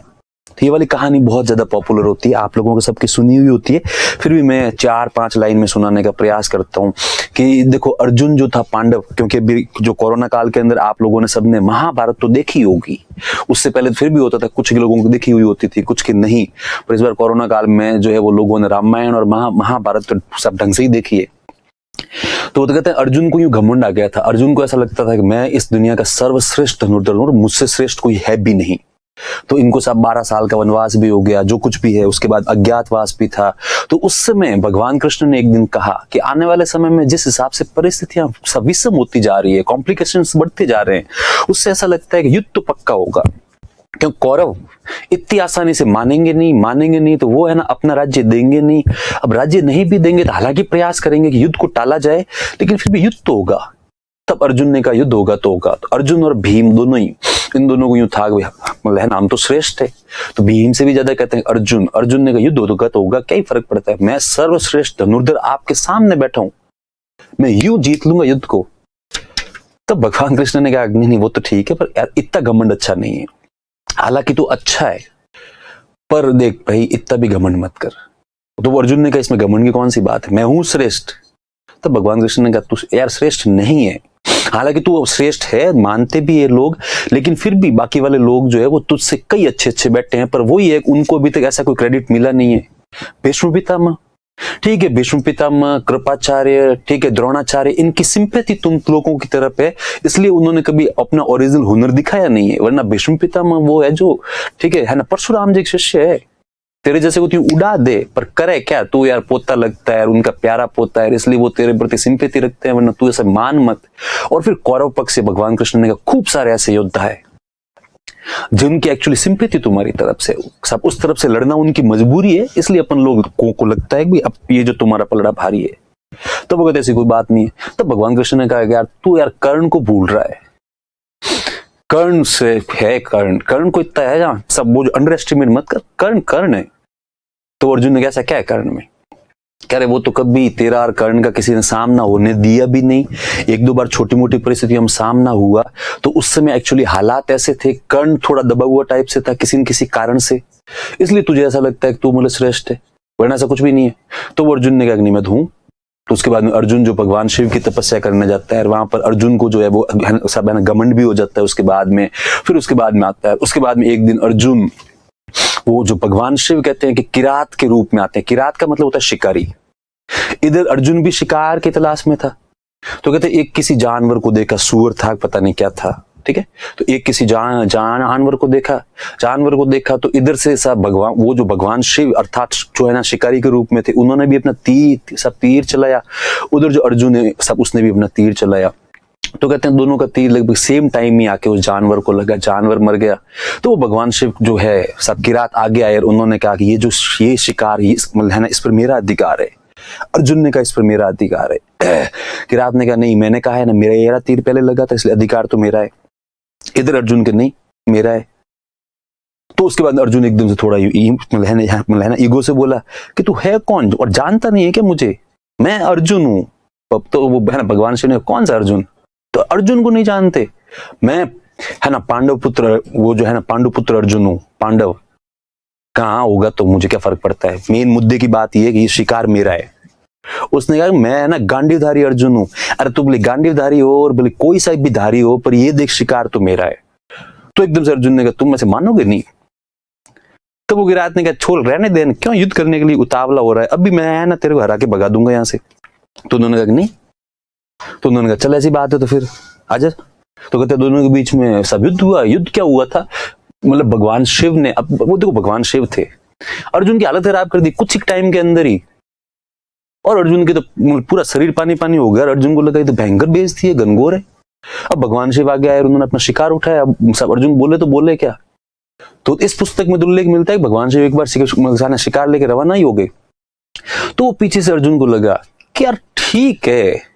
तो ये वाली कहानी बहुत ज्यादा पॉपुलर होती है, आप लोगों को सबकी सुनी हुई होती है, फिर भी मैं 4-5 लाइन में सुनाने का प्रयास करता हूँ कि देखो अर्जुन जो था पांडव, क्योंकि जो कोरोना काल के अंदर आप लोगों ने सबने महाभारत तो देखी होगी, उससे पहले फिर भी होता था, कुछ लोगों को देखी हुई होती थी, कुछ की नहीं, पर इस बार कोरोना काल में जो है वो लोगों ने रामायण और महाभारत तो सब ढंग से ही देखी है। तो वो तो कहते हैं अर्जुन को यूं घमंड आ गया था, अर्जुन को ऐसा लगता था कि मैं इस दुनिया का सर्वश्रेष्ठ धनुर्धर हूं और मुझसे श्रेष्ठ कोई है भी नहीं। तो इनको सब 12 साल का वनवास भी हो गया, जो कुछ भी है, उसके बाद अज्ञातवास भी था। तो उस समय भगवान कृष्ण ने एक दिन कहा कि आने वाले समय में जिस हिसाब से परिस्थितियां सब विषम होती जा रही है, कॉम्प्लिकेशंस बढ़ते जा रहे हैं, उससे ऐसा लगता है कि युद्ध तो पक्का होगा, क्योंकि कौरव इतनी आसानी से मानेंगे नहीं, तो वो है ना अपना राज्य देंगे नहीं। अब राज्य नहीं भी देंगे तो हालांकि प्रयास करेंगे कि युद्ध को टाला जाए, लेकिन फिर भी युद्ध तो होगा। तब अर्जुन ने कहा युद्ध होगा तो होगा। तो अर्जुन और भीम दोनों ही, इन दोनों को यूं था मतलब हम तो श्रेष्ठ है, तो भीम से भी ज्यादा कहते हैं अर्जुन ने कहा युद्ध होगा तो होगा, क्या ही फर्क पड़ता है, मैं सर्वश्रेष्ठ धनुर्धर आपके सामने बैठा हूं, मैं यूं जीत लूंगा युद्ध को। तब भगवान कृष्ण ने कहा नहीं वो तो ठीक है, पर यार इतना घमंड अच्छा नहीं है, हालांकि तो अच्छा है, पर देख भाई इतना भी घमंड मत कर। तो अर्जुन ने कहा इसमें घमंड की कौन सी बात है, मैं हूं श्रेष्ठ, तब भगवान कृष्ण ने कहा तू यार श्रेष्ठ नहीं है, हालांकि तू श्रेष्ठ है, मानते भी ये लोग, लेकिन फिर भी बाकी वाले लोग जो है वो तुझसे कई अच्छे अच्छे बैठे हैं, पर वही है उनको अभी तक ऐसा कोई क्रेडिट मिला नहीं है। भीष्म पितामह, ठीक है, भीष्म पितामह, कृपाचार्य, ठीक है, द्रोणाचार्य, इनकी सिंपैथी तुम लोगों की तरफ है, इसलिए उन्होंने कभी अपना ओरिजिनल हुनर दिखाया नहीं है। वरना भीष्म पितामह वो है जो, ठीक है ना, परशुराम जी एक शिष्य है, तेरे जैसे को तू उड़ा दे, पर करे क्या, तू यार पोता लगता है, उनका प्यारा पोता है, इसलिए वो तेरे प्रति सिंपैथी रखते हैं, वरना तू ऐसा मान मत। और फिर कौरव पक्ष से भगवान कृष्ण ने कहा खूब सारे ऐसे योद्धा है जिनकी एक्चुअली सिंपैथी तुम्हारी तरफ से, सब उस तरफ से लड़ना उनकी मजबूरी है, इसलिए अपन लोगों को लगता है कि अब ये जो तुम्हारा पलड़ा भारी है। तो वो कहते ऐसी कोई बात नहीं है। तब भगवान कृष्ण ने कहा यार तू यार कर्ण को भूल रहा है, कर्ण से है, कर्ण को इतना है जहां सब, वो जो अंडर एस्टिमेट मत कर, कर्ण है। तो अर्जुन ने कहा ऐसा क्या है कर्ण में, कह रहे वो तो कभी तेरा और कर्ण का किसी ने सामना होने दिया भी नहीं, एक दो बार छोटी मोटी परिस्थिति हम सामना हुआ तो उस समय एक्चुअली हालात ऐसे थे, कर्ण थोड़ा दबा हुआ टाइप से था किसी न किसी कारण से, इसलिए तुझे ऐसा लगता है कि तू मतलब श्रेष्ठ है, वरना ऐसा कुछ भी नहीं है। तो वो अर्जुन ने कहा नहीं मैं हूं। तो उसके बाद में अर्जुन जो भगवान शिव की तपस्या करने जाता है, वहां पर अर्जुन को जो है वो सब है ना घमंड भी हो जाता है उसके बाद में। फिर उसके बाद में आता है, उसके बाद में एक दिन अर्जुन वो जो भगवान शिव कहते हैं कि किरात के रूप में आते हैं, किरात का मतलब होता है शिकारी, इधर अर्जुन भी शिकार की तलाश में था। तो कहते एक किसी जानवर को देखा, सूअर था पता नहीं क्या था, ठीक है, तो एक किसी जानवर को देखा तो इधर से सब भगवान, वो जो भगवान शिव अर्थात जो है ना शिकारी के रूप में थे, उन्होंने भी अपना तीर चलाया, उधर जो अर्जुन है सब उसने भी अपना तीर चलाया। तो कहते हैं दोनों का तीर लगभग सेम टाइम में आके उस जानवर को लगा, जानवर मर गया। तो वो भगवान शिव जो है सब किरात आगे आए और उन्होंने कहा कि ये शिकार है ना, इस पर मेरा अधिकार है। अर्जुन ने कहा इस पर मेरा अधिकार है। किरात ने कहा नहीं, मैंने कहा है ना, मेरा तीर पहले लगा था इसलिए अधिकार तो मेरा है। इधर अर्जुन के नहीं, मेरा है। तो उसके बाद अर्जुन एकदम से थोड़ा ईगो से बोला कि तू है कौन और जानता नहीं है क्या मुझे, मैं अर्जुन हूं। तो वो है ना भगवान शिव ने कौन सा अर्जुन, तो अर्जुन को नहीं जानते, मैं है ना पांडव पुत्र, वो जो है ना पांडु पुत्र अर्जुन हूं। पांडव कहाँ होगा तो मुझे क्या फर्क पड़ता है, मेन मुद्दे की बात यह है कि ये शिकार मेरा है। उसने कहा मैं ना गांडीवधारी अर्जुन हूं। अरे तू बोले गांडीवधारी हो और बोले कोई सा भी धारी हो, पर ये देख शिकार तो मेरा है। तो एकदम से अर्जुन ने कहा तुम ऐसे मानोगे नहीं। तो वो किरात ने कहा छोड़ रहने दे, क्यों युद्ध करने के लिए उतावला हो रहा है, अभी मैं है ना तेरे को हरा के भगा दूंगा यहाँ से। तो उन्होंने कहा नहीं, तो उन्होंने कहा चल ऐसी बात है तो फिर आजा। तो कहते दोनों के बीच में सब युद्ध हुआ। युद्ध क्या हुआ था, मतलब भगवान शिव ने, अब वो देखो भगवान शिव थे, अर्जुन की हालत खराब कर दी कुछ ही टाइम के अंदर ही, और अर्जुन के तो पूरा शरीर पानी पानी हो गया। अर्जुन को लगा ये तो भयंकर बेइज्जती है, घनघोर है। अब भगवान शिव आगे आए और उन्होंने अपना शिकार उठाया। अब सब अर्जुन बोले तो बोले क्या, तो इस पुस्तक में उल्लेख मिलता है कि भगवान शिव एक बार शिकार लेके रवाना ही हो गए। तो पीछे से अर्जुन को लगा कि यार ठीक है,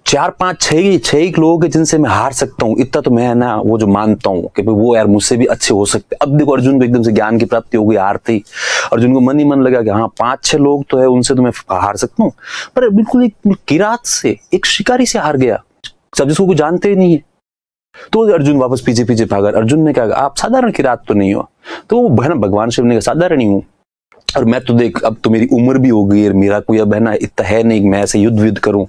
4 5 6 लोग हैं जिनसे मैं हार सकता हूँ, इतना तो मैं ना वो जो मानता हूँ कि वो यार मुझसे भी अच्छे हो सकते। अब देखो अर्जुन को एकदम से ज्ञान की प्राप्ति हो गई, हारते ही अर्जुन को मन ही मन लगा कि हाँ 5 6 लोग तो है, उनसे तो मैं हार सकता हूँ, पर बिल्कुल एक किरात से, एक शिकारी से हार गया, सब जिसको जानते ही नहीं है। तो अर्जुन वापस पीछे पीछे भागा। अर्जुन ने कहा आप साधारण किरात तो नहीं हो। तो वो भगवान शिव ने कहा साधारण ही हूँ, और मैं तो देख अब तो मेरी उम्र भी हो गई है, मेरा कोई अब है ना इतना है नहीं मैं ऐसे युद्ध करूं।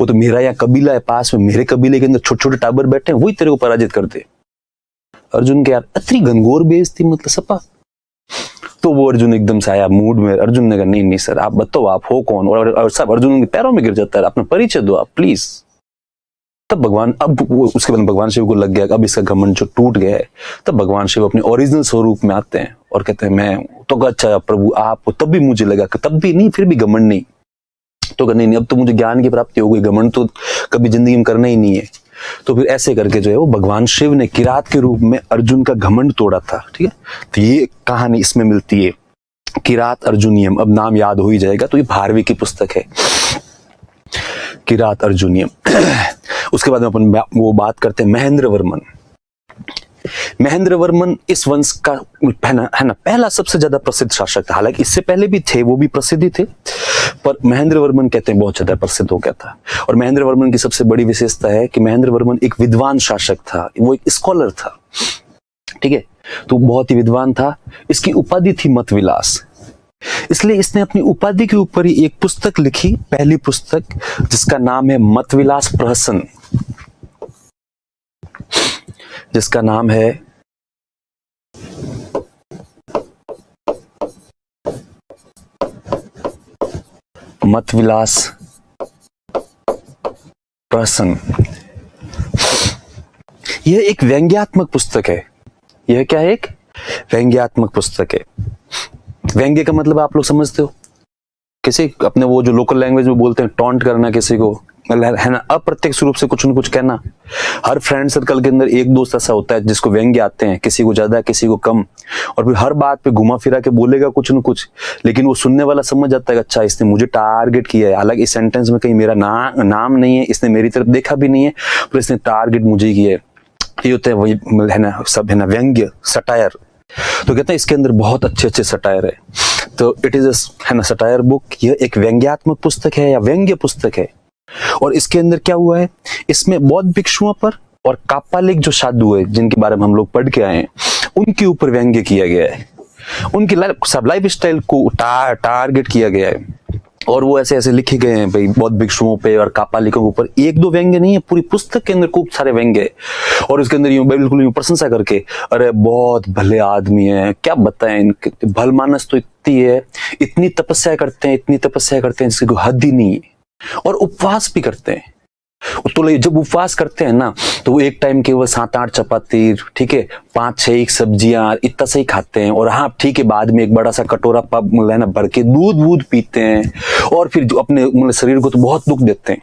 वो तो मेरा यहाँ कबीला है पास में, मेरे कबीले के अंदर छोटे छोटे टाबर बैठे हैं, वही तेरे को पराजित करते। अर्जुन के यार इतनी घनघोर बेइज्जती, मतलब सपा। तो वो अर्जुन एकदम से आया मूड में। अर्जुन ने कहा नहीं सर आप बताओ आप हो कौन, और सब अर्जुन के पैरों में गिर जाता है, अपना परिचय दो आप प्लीज। तब भगवान, अब उसके बाद भगवान शिव को लग गया अब इसका घमंड जो टूट गया है। तब भगवान शिव अपने ओरिजिनल स्वरूप में आते हैं और कहते हैं मैं तो अच्छा प्रभु आप। तब भी मुझे लगा कि तब भी नहीं, फिर भी घमंड नहीं। तो नहीं अब तो मुझे ज्ञान की प्राप्ति हो गई, घमंड तो कभी जिंदगी में करना ही नहीं है। तो फिर ऐसे करके जो है वो भगवान शिव ने किरात के रूप में अर्जुन का घमंड तोड़ा था। ठीक है, तो ये कहानी इसमें मिलती है, किरात अर्जुनियम। अब नाम याद हो ही जाएगा, तो ये भारवी की पुस्तक है, किरात अर्जुनियम। उसके बाद में अपन वो बात करते हैं महेंद्र वर्मन। महेंद्र वर्मन इस वंश का है ना पहला सबसे ज्यादा प्रसिद्ध शासक था। हालांकि इससे पहले भी थे, वो भी प्रसिद्ध ही थे, पर महेंद्र वर्मन कहते हैं बहुत ज्यादा प्रसिद्ध हो गया था। और महेंद्र वर्मन की सबसे बड़ी विशेषता है कि महेंद्र वर्मन एक विद्वान शासक था, वो एक स्कॉलर था। ठीक है, तो बहुत ही विद्वान था। इसकी उपाधि थी मतविलास। इसलिए इसने अपनी उपाधि के ऊपर ही एक पुस्तक लिखी, पहली पुस्तक, जिसका नाम है मतविलास प्रहसन, जिसका नाम है मतविलास प्रहसन। यह एक व्यंग्यात्मक पुस्तक है। यह क्या है? एक व्यंग्यात्मक पुस्तक है। व्यंग्य का मतलब आप लोग समझते हो, किसी अपने वो जो लोकल लैंग्वेज में बोलते हैं टॉन्ट करना, किसी को है ना, अप्रत्यक्ष रूप से कुछ न कुछ कहना। हर फ्रेंड सर्कल के अंदर एक दोस्त ऐसा होता है जिसको व्यंग्य आते हैं, किसी को ज्यादा किसी को कम, और फिर हर बात पे घुमा फिरा के बोलेगा कुछ न कुछ, लेकिन वो सुनने वाला समझ जाता है अच्छा इसने मुझे टारगेट किया है। हालांकि इस सेंटेंस में कहीं मेरा नाम नहीं है, इसने मेरी तरफ देखा भी नहीं है, पर इसने टारगेट मुझे किया है। ये होता है, वही है ना, सब है ना, व्यंग्य, सटायर। तो कहते हैं इसके अंदर बहुत अच्छे अच्छे सटायर है। तो इट इज है ना सटायर बुक। यह एक व्यंग्यात्मक पुस्तक है या व्यंग्य पुस्तक है। और इसके अंदर क्या हुआ है, इसमें बौद्ध भिक्षुओं पर और कापालिक जो साधु है जिनके बारे में हम लोग पढ़ के आए हैं, उनके ऊपर व्यंग्य किया गया है। उनकी सब लाइफ स्टाइल को टारगेट किया गया है। और वो ऐसे ऐसे लिखे गए हैं भाई, बौद्ध भिक्षुओं पे और कापालिकों के ऊपर। एक दो व्यंग्य नहीं है, पूरी पुस्तक के अंदर खूब सारे व्यंग्य है। और इसके अंदर यूं बिल्कुल यूं प्रशंसा करके, अरे बहुत भले आदमी है, क्या बताएं, इनके भलमानस तो इतनी है, इतनी तपस्या करते हैं, इतनी तपस्या करते हैं जिसकी कोई हद ही नहीं है। और उपवास भी करते हैं। तो जब उपवास करते हैं ना, तो वो एक टाइम केवल 7-8 चपाती, ठीक है, 5-6 सब्जियां, इतना सही खाते हैं। और हाँ ठीक है, बाद में एक बड़ा सा कटोरा ना भर के दूध पीते हैं। और फिर जो अपने मतलब शरीर को तो बहुत दुख देते हैं,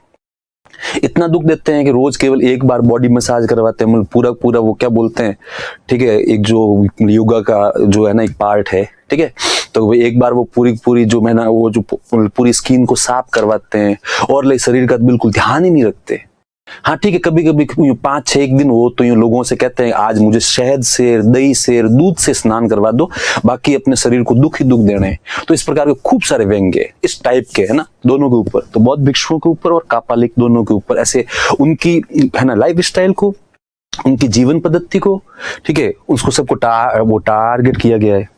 इतना दुख देते हैं कि रोज केवल एक बार बॉडी मसाज करवाते हैं। मतलब पूरा वो क्या बोलते हैं, ठीक है, एक जो योगा का जो है ना एक पार्ट है, ठीक है, तो वो एक बार वो पूरी जो है ना वो जो पूरी स्किन को साफ करवाते हैं। और शरीर का बिल्कुल ध्यान ही नहीं रखते। हाँ ठीक है, कभी कभी 5-6 दिन हो तो यूं लोगों से कहते हैं आज मुझे शहद से, दही से, दूध से स्नान करवा दो, बाकी अपने शरीर को दुख ही दुख देने हैं। तो इस प्रकार के खूब सारे व्यंग्य इस टाइप के है ना, दोनों के ऊपर, तो बौद्ध भिक्षुओं के ऊपर और कापालिक दोनों के ऊपर, ऐसे उनकी है ना लाइफ स्टाइल को, उनकी जीवन पद्धति को, ठीक है, उसको सबको वो टारगेट किया गया है।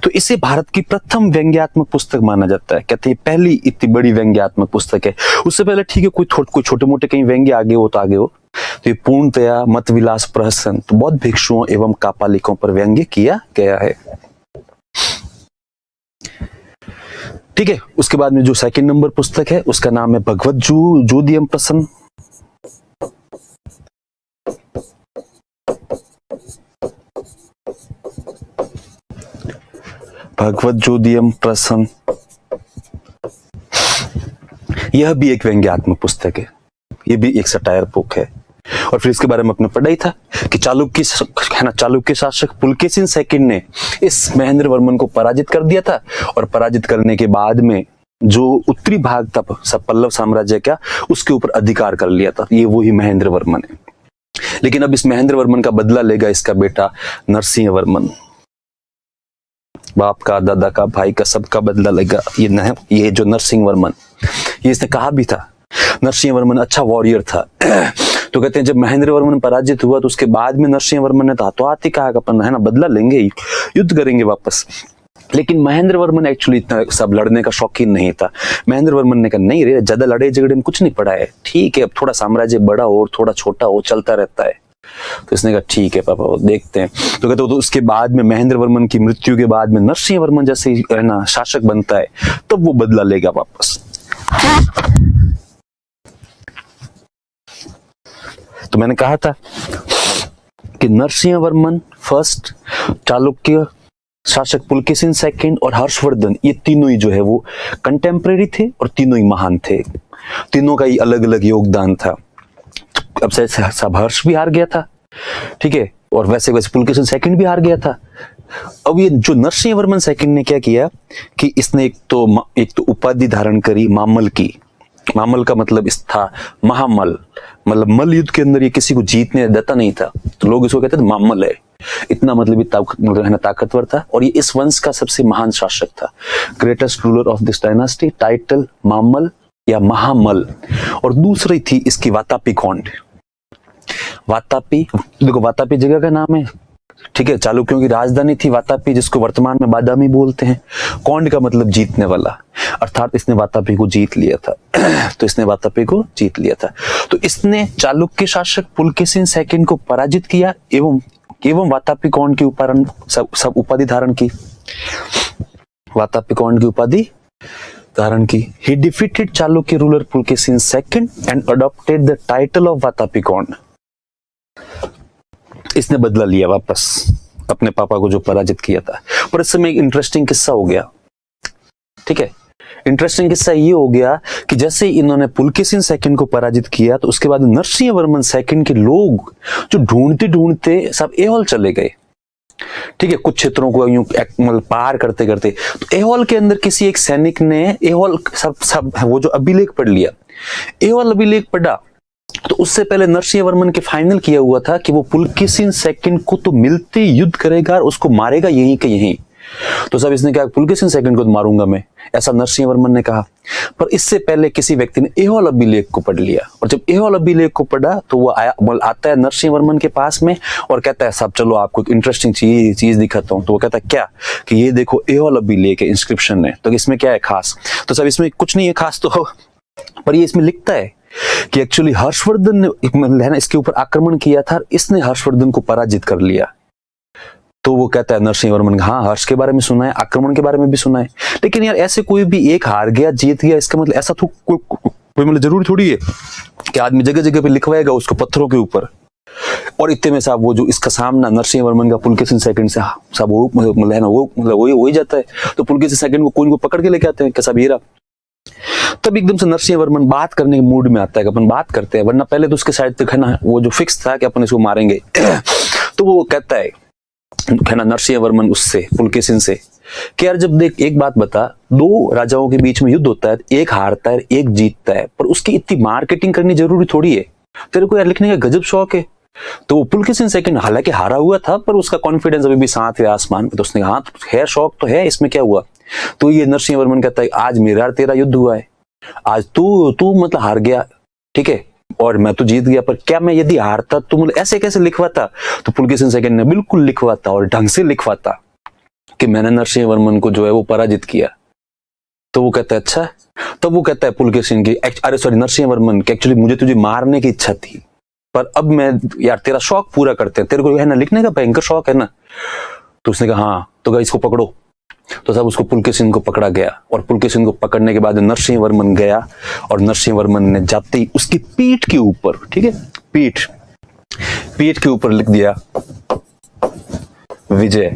तो इसे भारत की प्रथम व्यंग्यात्मक पुस्तक माना जाता है। कहते हैं पहली इतनी बड़ी व्यंग्यात्मक पुस्तक है। उससे पहले ठीक है कोई छोटे मोटे कहीं व्यंग्य आगे हो तो आगे हो। तो ये पूर्णतया मतविलास प्रहसन, तो बौद्ध भिक्षुओं एवं कापालिकों पर व्यंग्य किया गया है। ठीक है, उसके बाद में जो सेकंड नंबर पुस्तक है उसका नाम है भगवत जोदियम प्रसन्न। भगवत जोदियम प्रसन्न, यह भी एक व्यंग्यात्मक पुस्तक है। यह भी एक सटायर बुक है। और फिर इसके बारे में अपने पढ़ा ही था कि चालुक्य शासक पुलकेशिन सेकंड ने इस महेंद्र वर्मन को पराजित कर दिया था। और पराजित करने के बाद में जो उत्तरी भाग था पल्लव साम्राज्य का, उसके ऊपर अधिकार कर लिया था। ये वही महेंद्र वर्मन है। लेकिन अब इस महेंद्र वर्मन का बदला लेगा इसका बेटा नरसिंह वर्मन। बाप का, दादा का, भाई का, सबका बदला लेगा ये जो नरसिंह वर्मन। ये इसने कहा भी था, नरसिंह वर्मन अच्छा वॉरियर था। तो कहते हैं जब महेंद्र वर्मन पराजित हुआ तो उसके बाद में नरसिंह वर्मन ने तो हाथी कहा अपन है ना बदला लेंगे, युद्ध करेंगे वापस। लेकिन महेंद्र वर्मन एक्चुअली इतना सब लड़ने का शौकीन नहीं था। महेंद्र वर्मन ने कहा नहीं रे, ज्यादा लड़ाई झगड़े में कुछ नहीं पड़ा है, ठीक है, अब थोड़ा साम्राज्य बड़ा हो और थोड़ा छोटा हो, चलता रहता है। तो इसने कहा ठीक है पापा, वो देखते हैं। तो कहते तो उसके बाद में महेंद्र वर्मन की मृत्यु के बाद में नरसिंह वर्मन जैसे है ना शासक बनता है, तब वो बदला लेगा वापस। तो मैंने कहा था कि नरसिंह वर्मन फर्स्ट, चालुक्य शासक पुलकेशिन सेकंड और हर्षवर्धन, ये तीनों ही जो है वो कंटेम्परेरी थे और तीनों ही महान थे। तीनों का ही अलग अलग योगदान था। अब सब हर्ष भी हार गया था, ठीक है, और वैसे वैसे पुलकेशिन सेकंड भी हार गया था। अब ये जो नरसिंह वर्मन सेकंड ने क्या किया कि इसने एक तो उपाधि धारण करी मामल की। मामल का मतलब इस था महामल, मतलब मल युद्ध के अंदर ये किसी को जीतने देता नहीं था, तो लोग इसको कहते थे मामल है। इतना मतलब ताकतवर था। और ये इस वंश का सबसे महान शासक था, greatest ruler of this dynasty, title मामल या महामल। और दूसरी थी इसकी वातापी कौंड। वातापी, देखो वातापी जगह का नाम है, ठीक है, चालुक्यों की राजधानी थी वातापी, जिसको वर्तमान में बादामी बोलते हैं। कौंड का मतलब जीतने वाला, अर्थात इसने वातापी को जीत लिया था। तो इसने वातापी को जीत लिया था। तो इसने चालुक्य शासक पुलकेशिन सेकंड को पराजित किया एवं वातापी कौंड की सब उपाधि धारण की। वातापी कौंड की उपाधि धारण की। He defeated Chalukya ruler Pulkesin II and adopted the title of Vatapi Kondh. इसने बदला लिया वापस अपने पापा को जो पराजित किया था। पर इस समय एक इंटरेस्टिंग किस्सा हो गया। ठीक है, इंटरेस्टिंग किस्सा ये हो गया कि जैसे इन्होंने पुलकेशिन सेकंड को पराजित किया, तो उसके बाद नरसिंह वर्मन सेकंड के लोग जो ढूंढते ढूंढते सब एहोल चले गए। ठीक है, कुछ क्षेत्रों को यूं मतलब पार करते करते तो एहोल के अंदर किसी एक सैनिक ने एहोल सब वो जो अभिलेख पढ़ लिया। एहोल अभिलेख पढ़ा तो उससे पहले नरसिंह वर्मन के फाइनल किया हुआ था कि वो पुलकेशिन सेकंड को तो मिलते युद्ध करेगा और उसको मारेगा यहीं के यहीं। तो सब इसने कहा पुलकेशिन सेकंड को तो मारूंगा मैं, ऐसा नरसिंह वर्मन ने कहा। पर इससे पहले किसी व्यक्ति ने एहोल अभिलेख को पढ़ लिया, और जब एहोल अभिलेख को पढ़ा तो वो आता है नरसिंह वर्मन के पास में और कहता है साहब चलो आपको एक इंटरेस्टिंग चीज दिखाता हूं। तो वो कहता है क्या, कि ये देखो एहोल अभिलेख है, इंस्क्रिप्शन है, तो इसमें क्या है खास। तो सब इसमें कुछ नहीं है खास, तो पर ये इसमें लिखता है कि एक्चुअली हर्षवर्धन ने इसके ऊपर आक्रमण किया था, इसने हर्षवर्धन को पराजित कर लिया। तो वो कहता है नरसिंह वर्मन, हाँ हर्ष के बारे में सुना है, आक्रमण के बारे में भी सुना है, लेकिन यार ऐसे कोई भी एक हार गया जीत गया इसका मतलब ऐसा तो कोई मतलब जरूरी थोड़ी है कि आदमी जगह जगह पे लिखवाएगा उसको पत्थरों के ऊपर। और इतने में साहब वो जो इसका सामना नरसिंह वर्मन का पुलकेशिन सेकंड से साहब वो मतलब है ना वो मतलब वही हो ही जाता है। तो पुलकेशिन सेकंड को कोई को पकड़ के लेके आते हैं कि साहब ये रहा। तब एकदम से नरसिंह वर्मन बात करने के मूड में आता है कि अपन बात करते हैं, वरना पहले तो उसके साइड तक है ना वो जो फिक्स था कि अपन इसको मारेंगे। तो वो कहता है ना नरसिंह वर्मन उससे पुलकेशिन से कि यार जब देख एक बात बता, दो राजाओं के बीच में युद्ध होता है, एक हारता है एक जीतता है, पर उसकी इतनी मार्केटिंग करनी जरूरी थोड़ी है। तेरे को यार लिखने का गजब शौक है। तो वो पुलकेशिन सेकंड हालांकि हारा हुआ था पर उसका कॉन्फिडेंस अभी भी साथ है आसमान पे। तो उसने कहा हाँ है शौक तो है, इसमें क्या हुआ। तो ये नरसिंह वर्मन कहता है आज मेरा और तेरा युद्ध हुआ है, आज तू मतलब हार गया, ठीक है, और मैं तो जीत गया, पर क्या मैं यदि हारता तो मतलब ऐसे कैसे लिखवाता। तो पुलकेशिन सेकंड ने बिल्कुल लिखवाता और ढंग से लिखवाता कि मैंने नरसिंह वर्मन को जो है वो पराजित किया। तो वो कहता है अच्छा। तब वो कहता है पुलकेशिन की अरे सॉरी नरसिंह वर्मन की एक्चुअली मुझे तुझे मारने की इच्छा थी, पर अब मैं यार तेरा शौक पूरा करते हैं, तेरे को है ना लिखने का भयंकर शौक है ना। तो उसने कहा हाँ, तो इसको पकड़ो। तो सब उसको पुलकेशिन को पकड़ा गया, और पुलकेशिन को पकड़ने के बाद नरसिंह वर्मन गया, और नरसिंह वर्मन ने जाते ही उसकी पीठ के ऊपर, ठीक है, पीठ के ऊपर लिख दिया विजय,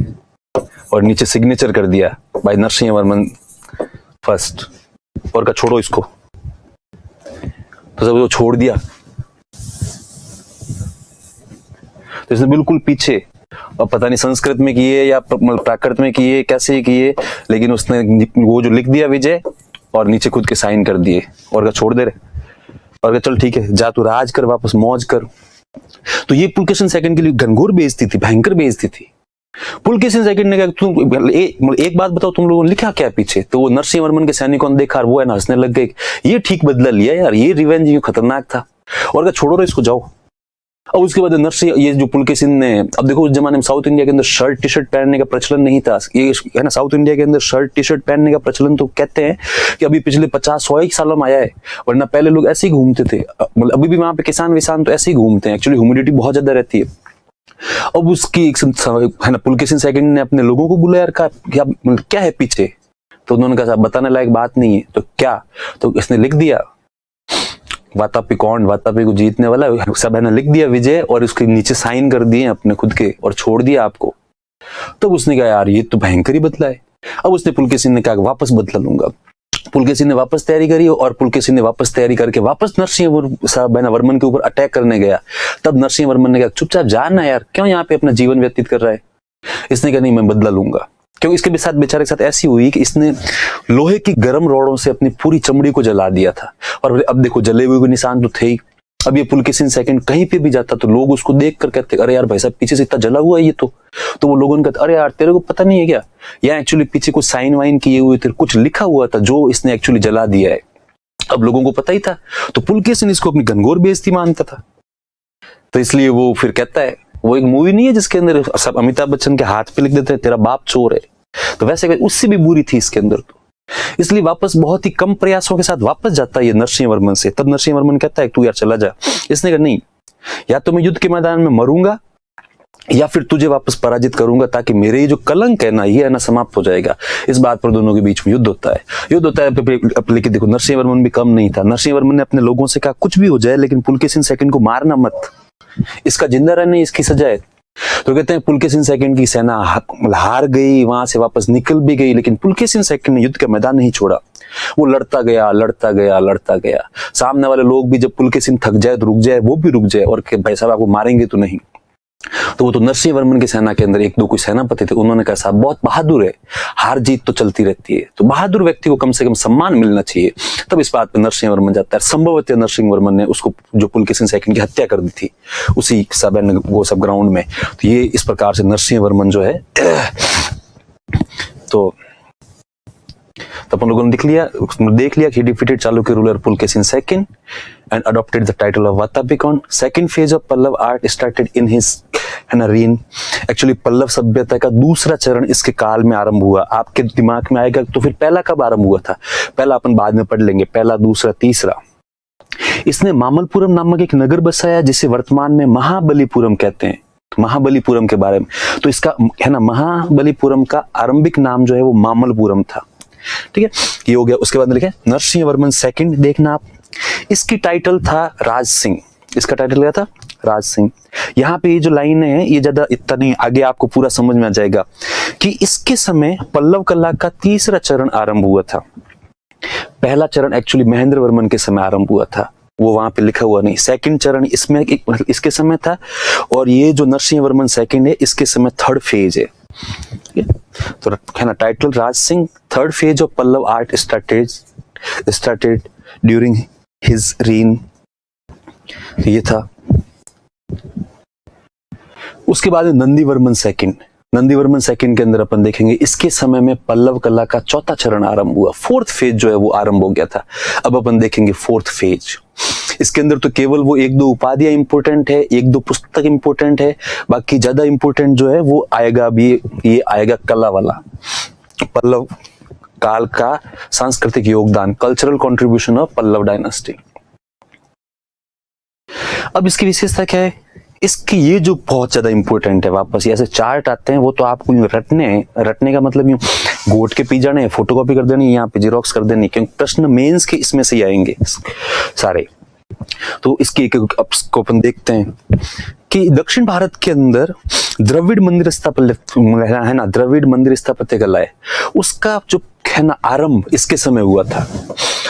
और नीचे सिग्नेचर कर दिया भाई नरसिंह वर्मन फर्स्ट, और का छोड़ो इसको। तो सब वो छोड़ दिया। तो इसने बिल्कुल पीछे, अब पता नहीं संस्कृत में किए या प्राकृत में किए कैसे किए, लेकिन उसने वो जो लिख दिया विजय और नीचे खुद के साइन कर दिए, और छोड़ दे रहे, और चल ठीक है जा तू राज कर, वापस मौज कर। तो ये पुलकेशिन सेकंड के लिए घनघोर बेइज्जती थी, भयंकर बेइज्जती थी। पुलकेशिन सेकंड ने कहा तुम एक बात बताओ, तुम लोगों ने लिखा क्या पीछे। तो वो नरसिंह वर्मन के सैनिकों ने देखा, वो है ना हंसने लग गए, ये ठीक बदला लिया यार, ये रिवेंज यूं खतरनाक था, और छोड़ो इसको जाओ। अब उसके बाद नरसिंह ये जो पुलकेशिन ने, अब देखो उस जमाने में साउथ इंडिया के अंदर शर्ट टी शर्ट पहनने का प्रचलन नहीं था, ये है ना साउथ इंडिया के अंदर शर्ट टी शर्ट पहनने का प्रचलन तो कहते हैं कि अभी पिछले 50-100 सालों में आया है, वरना पहले लोग ऐसे ही घूमते थे। मतलब अभी भी वहां पे किसान विसान तो ऐसे ही घूमते हैं, एक्चुअली ह्यूमिडिटी बहुत ज्यादा रहती है। अब उसकी है ना पुलकेशिन सेकंड ने अपने लोगों को बुलाया, कहा क्या है पीछे। तो उन्होंने कहा बताने लायक बात नहीं है। तो क्या, तो इसने लिख दिया वातापी कौंड, वातापी को जीतने वाला, सब है ना लिख दिया विजय, और उसके नीचे साइन कर दिए अपने खुद के, और छोड़ दिया आपको। तब उसने कहा यार ये तो भयंकर ही बदला है। अब उसने पुलकेशिन ने कहा वापस बदला लूंगा। पुलकेशिन ने वापस तैयारी करी, और पुलकेशिन ने वापस तैयारी करके वापस नरसिंह वर्मन के ऊपर अटैक करने गया। तब नरसिंह वर्मन ने कहा चुपचाप जाना यार, क्यों यहाँ पे अपना जीवन व्यतीत कर रहा है। इसने कहा नहीं मैं बदला लूंगा, क्योंकि इसके भी साथ बेचारे के साथ ऐसी हुई कि इसने लोहे की गर्म रॉडों से अपनी पूरी चमड़ी को जला दिया था, और अब देखो जले हुए निशान तो थे ही। अब ये पुलकेशिन सेकंड कहीं पे भी जाता तो लोग उसको देख कर कहते अरे यार भाई साहब पीछे से इतना जला हुआ है ये तो वो लोगों ने कहते अरे यार तेरे को पता नहीं है क्या, या एक्चुअली पीछे कुछ साइन वाइन किए हुए थे, कुछ लिखा हुआ था जो इसने एक्चुअली जला दिया है। अब लोगों को पता ही था, तो पुलकेशिन इसको अपनी घनघोर बेइज्जती मानता था। तो इसलिए वो फिर कहता है, वो एक मूवी नहीं है जिसके अंदर सब अमिताभ बच्चन के हाथ पे लिख देते हैं तेरा बाप चोर है, तो वैसे उससे भी बुरी थी इसके अंदर। तो इसलिए वापस बहुत ही कम प्रयासों के साथ वापस जाता है ये नरसिंह वर्मन से। तब नरसिंह वर्मन कहता है तू यार चला जा। इसने कहा नहीं, या तो मैं युद्ध के मैदान में मरूंगा या फिर तुझे वापस पराजित करूंगा, ताकि मेरे ये जो कलंक है ना, ये है ना समाप्त हो जाएगा। इस बात पर दोनों के बीच में युद्ध होता है। लेकिन देखो नरसिंह वर्मन भी कम नहीं था। नरसिंह वर्मन ने अपने लोगों से कहा कुछ भी हो जाए लेकिन पुलकेशिन सेकंड को मारना मत, इसका जिंदा रहना इसकी सजा है। तो कहते हैं पुलकेशिन सेकंड की सेना हार गई, वहां से वापस निकल भी गई, लेकिन पुलकेशिन सेकंड ने युद्ध का मैदान नहीं छोड़ा। वो लड़ता गया, लड़ता गया, लड़ता गया। सामने वाले लोग भी जब पुलकेशिन थक जाए तो रुक जाए, वो भी रुक जाए और भाई साहब आपको मारेंगे तो नहीं। तो वो तो नरसिंह वर्मन की सेना के अंदर एक दो कोई सेनापति थे, उन्होंने कहा साहब बहुत बहादुर है, हार जीत तो चलती रहती है, तो बहादुर व्यक्ति को कम से कम सम्मान मिलना चाहिए। तब इस बात पर नरसिंह वर्मन जाता है। संभवतः नरसिंह वर्मन ने उसको जो पुलकेशिन सेकंड की हत्या कर दी थी उसी वो सब ग्राउंड में। तो ये इस प्रकार से नरसिंह वर्मन जो है तो अपन लोगों ने देख लिया कि defeated Chalukya ruler Pulakeshin second and adopted the title of Vatapikon. Second phase of Pallav art started in his reign. Actually Pallava सभ्यता का दूसरा चरण इसके काल में आरंभ हुआ। आपके दिमाग में आएगा तो फिर पहला कब आरंभ हुआ था? पहला अपन बाद में पढ़ लेंगे, पहला, दूसरा, तीसरा। इसने मामल्लपुरम नामक एक नगर बसाया जिसे वर्तमान में महाबलीपुरम कहते हैं। महाबलीपुरम के बारे में तो इसका महाबलीपुरम का आरंभिक नाम जो है वो मामल्लपुरम था। ठीक है, ये हो गया। उसके बाद लिखे नरसिंह वर्मन सेकंड, देखना आप, इसकी टाइटल था राज सिंह। इसका टाइटल क्या था? राज सिंह। यहाँ पे ये जो लाइन है ये ज्यादा इतना नहीं, आगे आपको पूरा समझ में आ जाएगा कि इसके समय पल्लव कला का तीसरा चरण आरंभ हुआ था। पहला चरण एक्चुअली महेंद्र वर्मन के समय आरंभ हुआ था, वो वहां पे लिखा हुआ नहीं। सेकंड चरण इसमें इसके समय था, और ये जो नरसिंह वर्मन सेकंड है इसके समय थर्ड फेज है। तो है ना title Raj Singh. Third phase of Pallava art started during his reign. ये था। उसके बाद नंदीवर्मन सेकंड। नंदीवर्मन सेकंड के अंदर अपन देखेंगे इसके समय में पल्लव कला का चौथा चरण आरंभ हुआ। फोर्थ फेज जो है वो आरंभ हो गया था। अब अपन देखेंगे फोर्थ फेज। इसके अंदर तो केवल वो एक दो उपाधियां इंपोर्टेंट है, एक दो पुस्तक इंपोर्टेंट है, बाकी ज्यादा इंपोर्टेंट जो है वो आएगा अभी, ये आएगा कला वाला। पल्लव काल का सांस्कृतिक योगदान, cultural contribution of Pallava dynasty. अब इसकी विशेषता क्या है? इसकी ये जो बहुत ज्यादा इंपॉर्टेंट है, वापस ऐसे चार्ट आते हैं वो तो आपको रटने का मतलब यूं गोट के पी जाने, फोटोकॉपी कर देनी, यहाँ पे जीरोक्स कर देनी, क्योंकि प्रश्न मेंस के इसमें से ही आएंगे सारे। तो इसकी एक अपन देखते हैं कि दक्षिण भारत के अंदर द्रविड़ मंदिर स्थापत्य है ना, द्रविड़ मंदिर स्थापत्य कला है, उसका जो है ना आरंभ इसके समय हुआ था।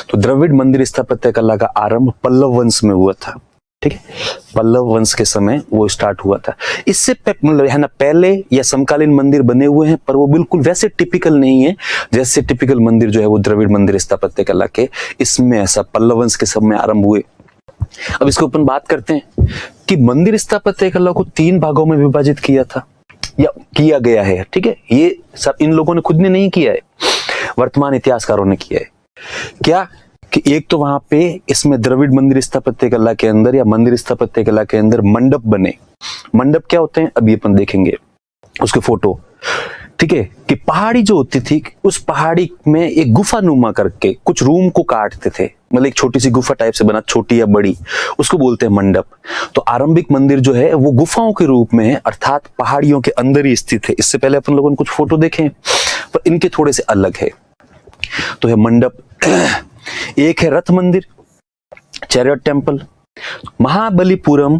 तो द्रविड़ मंदिर स्थापत्य कला का आरंभ पल्लव वंश में हुआ था। ठीक है, पल्लव वंश के समय वो स्टार्ट हुआ था। इससे है ना पहले या समकालीन मंदिर बने हुए हैं, पर वो बिल्कुल वैसे टिपिकल नहीं है जैसे टिपिकल मंदिर जो है वो द्रविड़ मंदिर स्थापत्य कला के, इसमें ऐसा पल्लव वंश के समय आरंभ हुए। अब इसको अपन बात करते हैं कि मंदिर स्थापत्य कला को 3 भागों में विभाजित किया था या किया गया है। ठीक है, ये सब इन लोगों ने खुद ने नहीं किया है, वर्तमान इतिहासकारों ने किया है। क्या कि एक तो वहां पे इसमें द्रविड़ मंदिर स्थापत्य कला के अंदर या मंदिर स्थापत्य कला के अंदर मंडप बने। मंडप क्या होते हैं अभी अपन देखेंगे उसके फोटो। ठीक है, कि पहाड़ी जो होती थी उस पहाड़ी में एक गुफा नुमा करके कुछ रूम को काटते थे, मतलब एक छोटी सी गुफा टाइप से बना, छोटी या बड़ी, उसको बोलते हैं मंडप। तो आरंभिक मंदिर जो है वो गुफाओं के रूप में है, अर्थात पहाड़ियों के अंदर ही स्थित है। इससे पहले अपन लोगों ने कुछ फोटो देखे पर इनके थोड़े से अलग है। तो है मंडप। एक है रथ मंदिर, चैरियट टेम्पल। महाबलीपुरम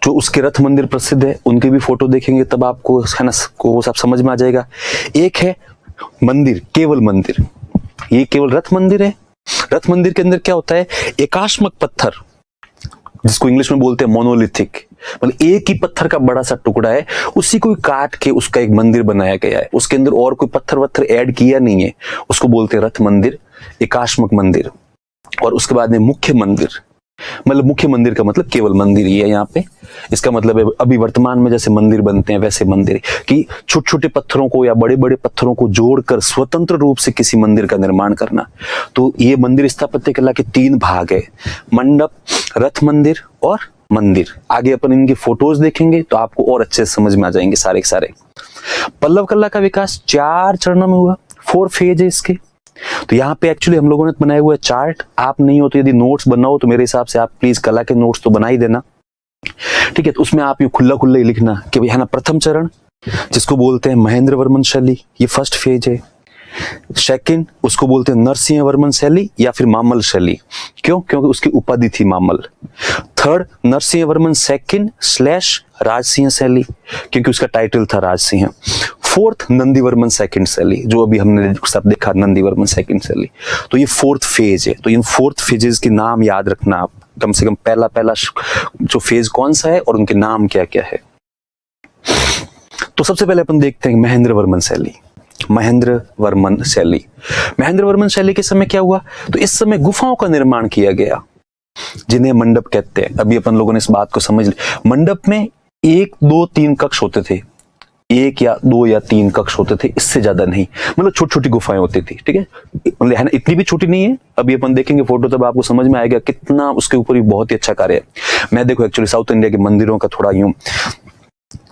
जो उसके रथ मंदिर प्रसिद्ध है, उनके भी फोटो देखेंगे तब आपको है ना वो सब समझ में आ जाएगा। एक है मंदिर, केवल मंदिर, ये केवल रथ मंदिर है। रथ मंदिर के अंदर क्या होता है? एकाश्मक पत्थर, जिसको इंग्लिश में बोलते हैं मोनोलिथिक, मतलब एक ही पत्थर का बड़ा सा टुकड़ा है, उसी को काट के उसका एक मंदिर बनाया गया है। उसके अंदर और कोई पत्थर वत्थर ऐड किया नहीं है, उसको बोलते हैं रथ मंदिर, एकाश्मक मंदिर। और उसके बाद में मुख्य मंदिर, मतलब मुख्य मंदिर का मतलब केवल मंदिर ही है यहाँ पे। इसका मतलब है अभी वर्तमान में जैसे मंदिर बनते हैं वैसे मंदिर, कि छोटे छोटे पत्थरों को या बड़े बड़े पत्थरों को जोड़कर स्वतंत्र रूप से किसी मंदिर का निर्माण करना। तो ये मंदिर स्थापत्य कला के 3 भाग है, मंडप, रथ मंदिर और मंदिर। आगे अपन इनकी फोटोज देखेंगे तो आपको और अच्छे से समझ में आ जाएंगे सारे के सारे। पल्लव कला का विकास 4 चरणों में हुआ, 4 फेज है इसके। तो यहाँ पे एक्चुअली हम लोगों ने बनाया हुआ है चार्ट। आप नहीं हो तो यदि नोट्स बनाओ तो मेरे हिसाब से आप प्लीज कला के नोट्स तो बना ही देना, ठीक है। तो उसमें आप ये खुला खुला ही लिखना कि भाई है ना, प्रथम चरण जिसको बोलते हैं महेंद्र वर्मन शैली, ये फर्स्ट फेज है। सेकंड उसको बोलते हैं नरसिंह वर्मन शैली या फिर मामल शैली, क्यों? क्योंकि उसकी उपाधि थी मामल। थर्ड नरसिंह वर्मन सेकंड / राजसिंह शैली, क्योंकि उसका टाइटल था राजसिंह। फोर्थ नंदीवर्मन सेकंड शैली, जो अभी हमने सब देखा, नंदीवर्मन सेकंड शैली। तो ये 4th फेज है। तो इन 4th फेजेस के नाम याद रखना आप, कम से कम पहला जो फेज कौन सा है और उनके नाम क्या क्या है। तो सबसे पहले अपन देखते हैं महेंद्र वर्मन शैली। महेंद्र वर्मन शैली, महेंद्र वर्मन शैली के समय क्या हुआ? तो इस समय गुफाओं का निर्माण किया गया, जिन्हें मंडप कहते हैं। अभी अपन लोगों ने इस बात को समझ लिया। मंडप में 1, 2, 3 कक्ष होते थे, 1 या 2 या 3 कक्ष होते थे, इससे ज्यादा नहीं। मतलब छोटी छोटी गुफाएं होती थी, ठीक है। मतलब है ना, इतनी भी छोटी नहीं है। अभी अपन देखेंगे फोटो तब आपको समझ में आएगा कितना उसके ऊपर भी बहुत ही अच्छा कार्य है। मैं देखो एक्चुअली साउथ इंडिया के मंदिरों का थोड़ा यूं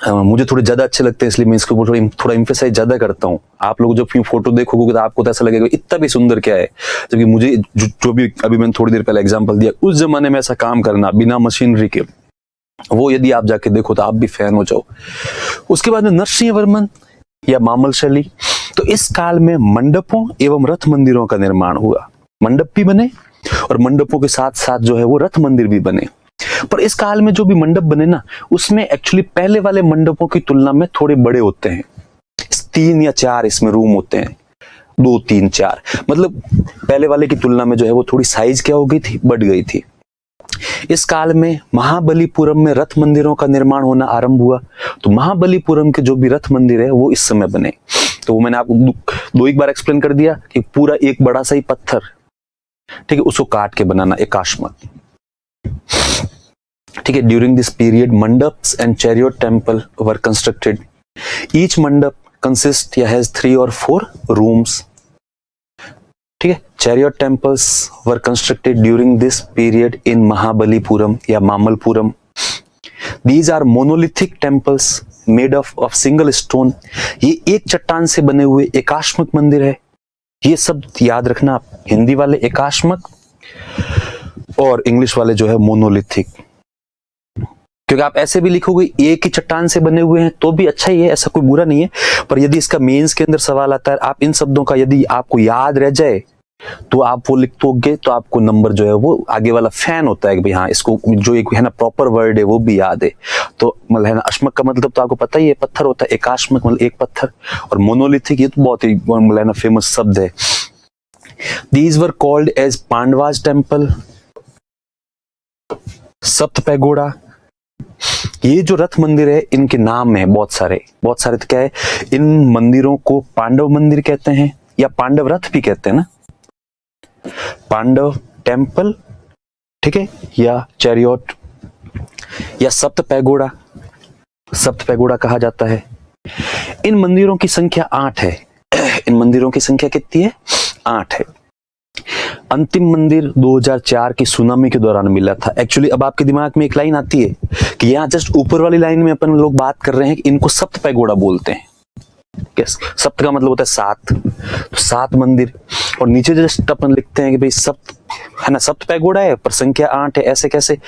मुझे थोड़े ज्यादा अच्छे लगते हैं, इसलिए मैं इसके ऊपर थोड़ा इम्फेसाइज ज्यादा करता हूँ। आप लोग जब फोटो देखोगे तो आपको तो ऐसा लगेगा इतना भी सुंदर क्या है। जबकि मुझे जो भी अभी मैंने थोड़ी देर पहले एग्जांपल दिया, उस जमाने में ऐसा काम करना बिना मशीनरी के, वो यदि आप जाके देखो तो आप भी फैन हो जाओ। उसके बाद में नरसिंह वर्मन या मामल शैली। तो इस काल में मंडपों एवं रथ मंदिरों का निर्माण हुआ। मंडप भी बने और मंडपों के साथ साथ जो है वो रथ मंदिर भी बने। पर इस काल में जो भी मंडप बने ना, उसमें एक्चुअली पहले वाले मंडपों की तुलना में थोड़े बड़े होते हैं। 3 या 4 इसमें रूम होते हैं, 2, 3, 4। मतलब पहले वाले की तुलना में जो है वो थोड़ी साइज क्या हो गई थी, बढ़ गई थी। इस काल में महाबलीपुरम में रथ मंदिरों का निर्माण होना आरंभ हुआ। तो महाबलीपुरम के जो भी रथ मंदिर है वो इस समय बने। तो वो मैंने आपको 2 बार एक्सप्लेन कर दिया कि पूरा एक बड़ा सा ही पत्थर, ठीक है, उसको काट के बनाना, एकाश्मक, ठीक है। During this period mandapas and chariot temple were constructed. Each mandap consist या हैज 3 or 4 रूम्स, ठीक है। Chariot temples were constructed during this period in Mahabalipuram या Mamallapuram. These are monolithic temples made of single stone. ये एक चट्टान से बने हुए एकाश्मक मंदिर है। ये सब याद रखना आप, हिंदी वाले एकाश्मक और इंग्लिश वाले जो है मोनोलिथिक। क्योंकि आप ऐसे भी लिखोगे एक ही चट्टान से बने हुए हैं तो भी अच्छा ही है, ऐसा कोई बुरा नहीं है। पर यदि इसका मेंस के अंदर सवाल आता है, आप इन शब्दों का यदि आपको याद रह जाए तो आप वो लिख दोगे तो आपको नंबर जो है वो आगे वाला फैन होता है कि भाई हाँ, इसको जो एक है ना प्रॉपर वर्ड है वो भी याद है। तो मतलब है ना, अश्मक का मतलब तो आपको पता ही है, पत्थर होता है। एकाश्मक मतलब एक पत्थर, और मोनोलिथिक ये तो बहुत ही मतलब है ना फेमस शब्द है। These were called as Pandavas temple, सप्त पैगोडा। ये जो रथ मंदिर है इनके नाम है बहुत सारे तो क्या है, इन मंदिरों को पांडव मंदिर कहते हैं या पांडव रथ भी कहते हैं ना, पांडव टेम्पल, ठीक है, या चैरियट या सप्त पैगोडा कहा जाता है। इन मंदिरों की संख्या 8 है। इन मंदिरों की संख्या कितनी है? 8 है। अंतिम मंदिर 2004 की सुनामी के दौरान मिला था। एक्चुअली अब आपके दिमाग में एक लाइन आती है कि यहाँ जस्ट ऊपर वाली लाइन में अपन लोग बात कर रहे हैं कि इनको सप्त पैगोडा बोलते हैं। सप्त का मतलब होता है 7, तो 7 मंदिर, और नीचे जस्ट अपन लिखते हैं कि भाई सप्त है ना, सप्त पैगोडा है पर संख्या 8 है। ऐसे कैसे?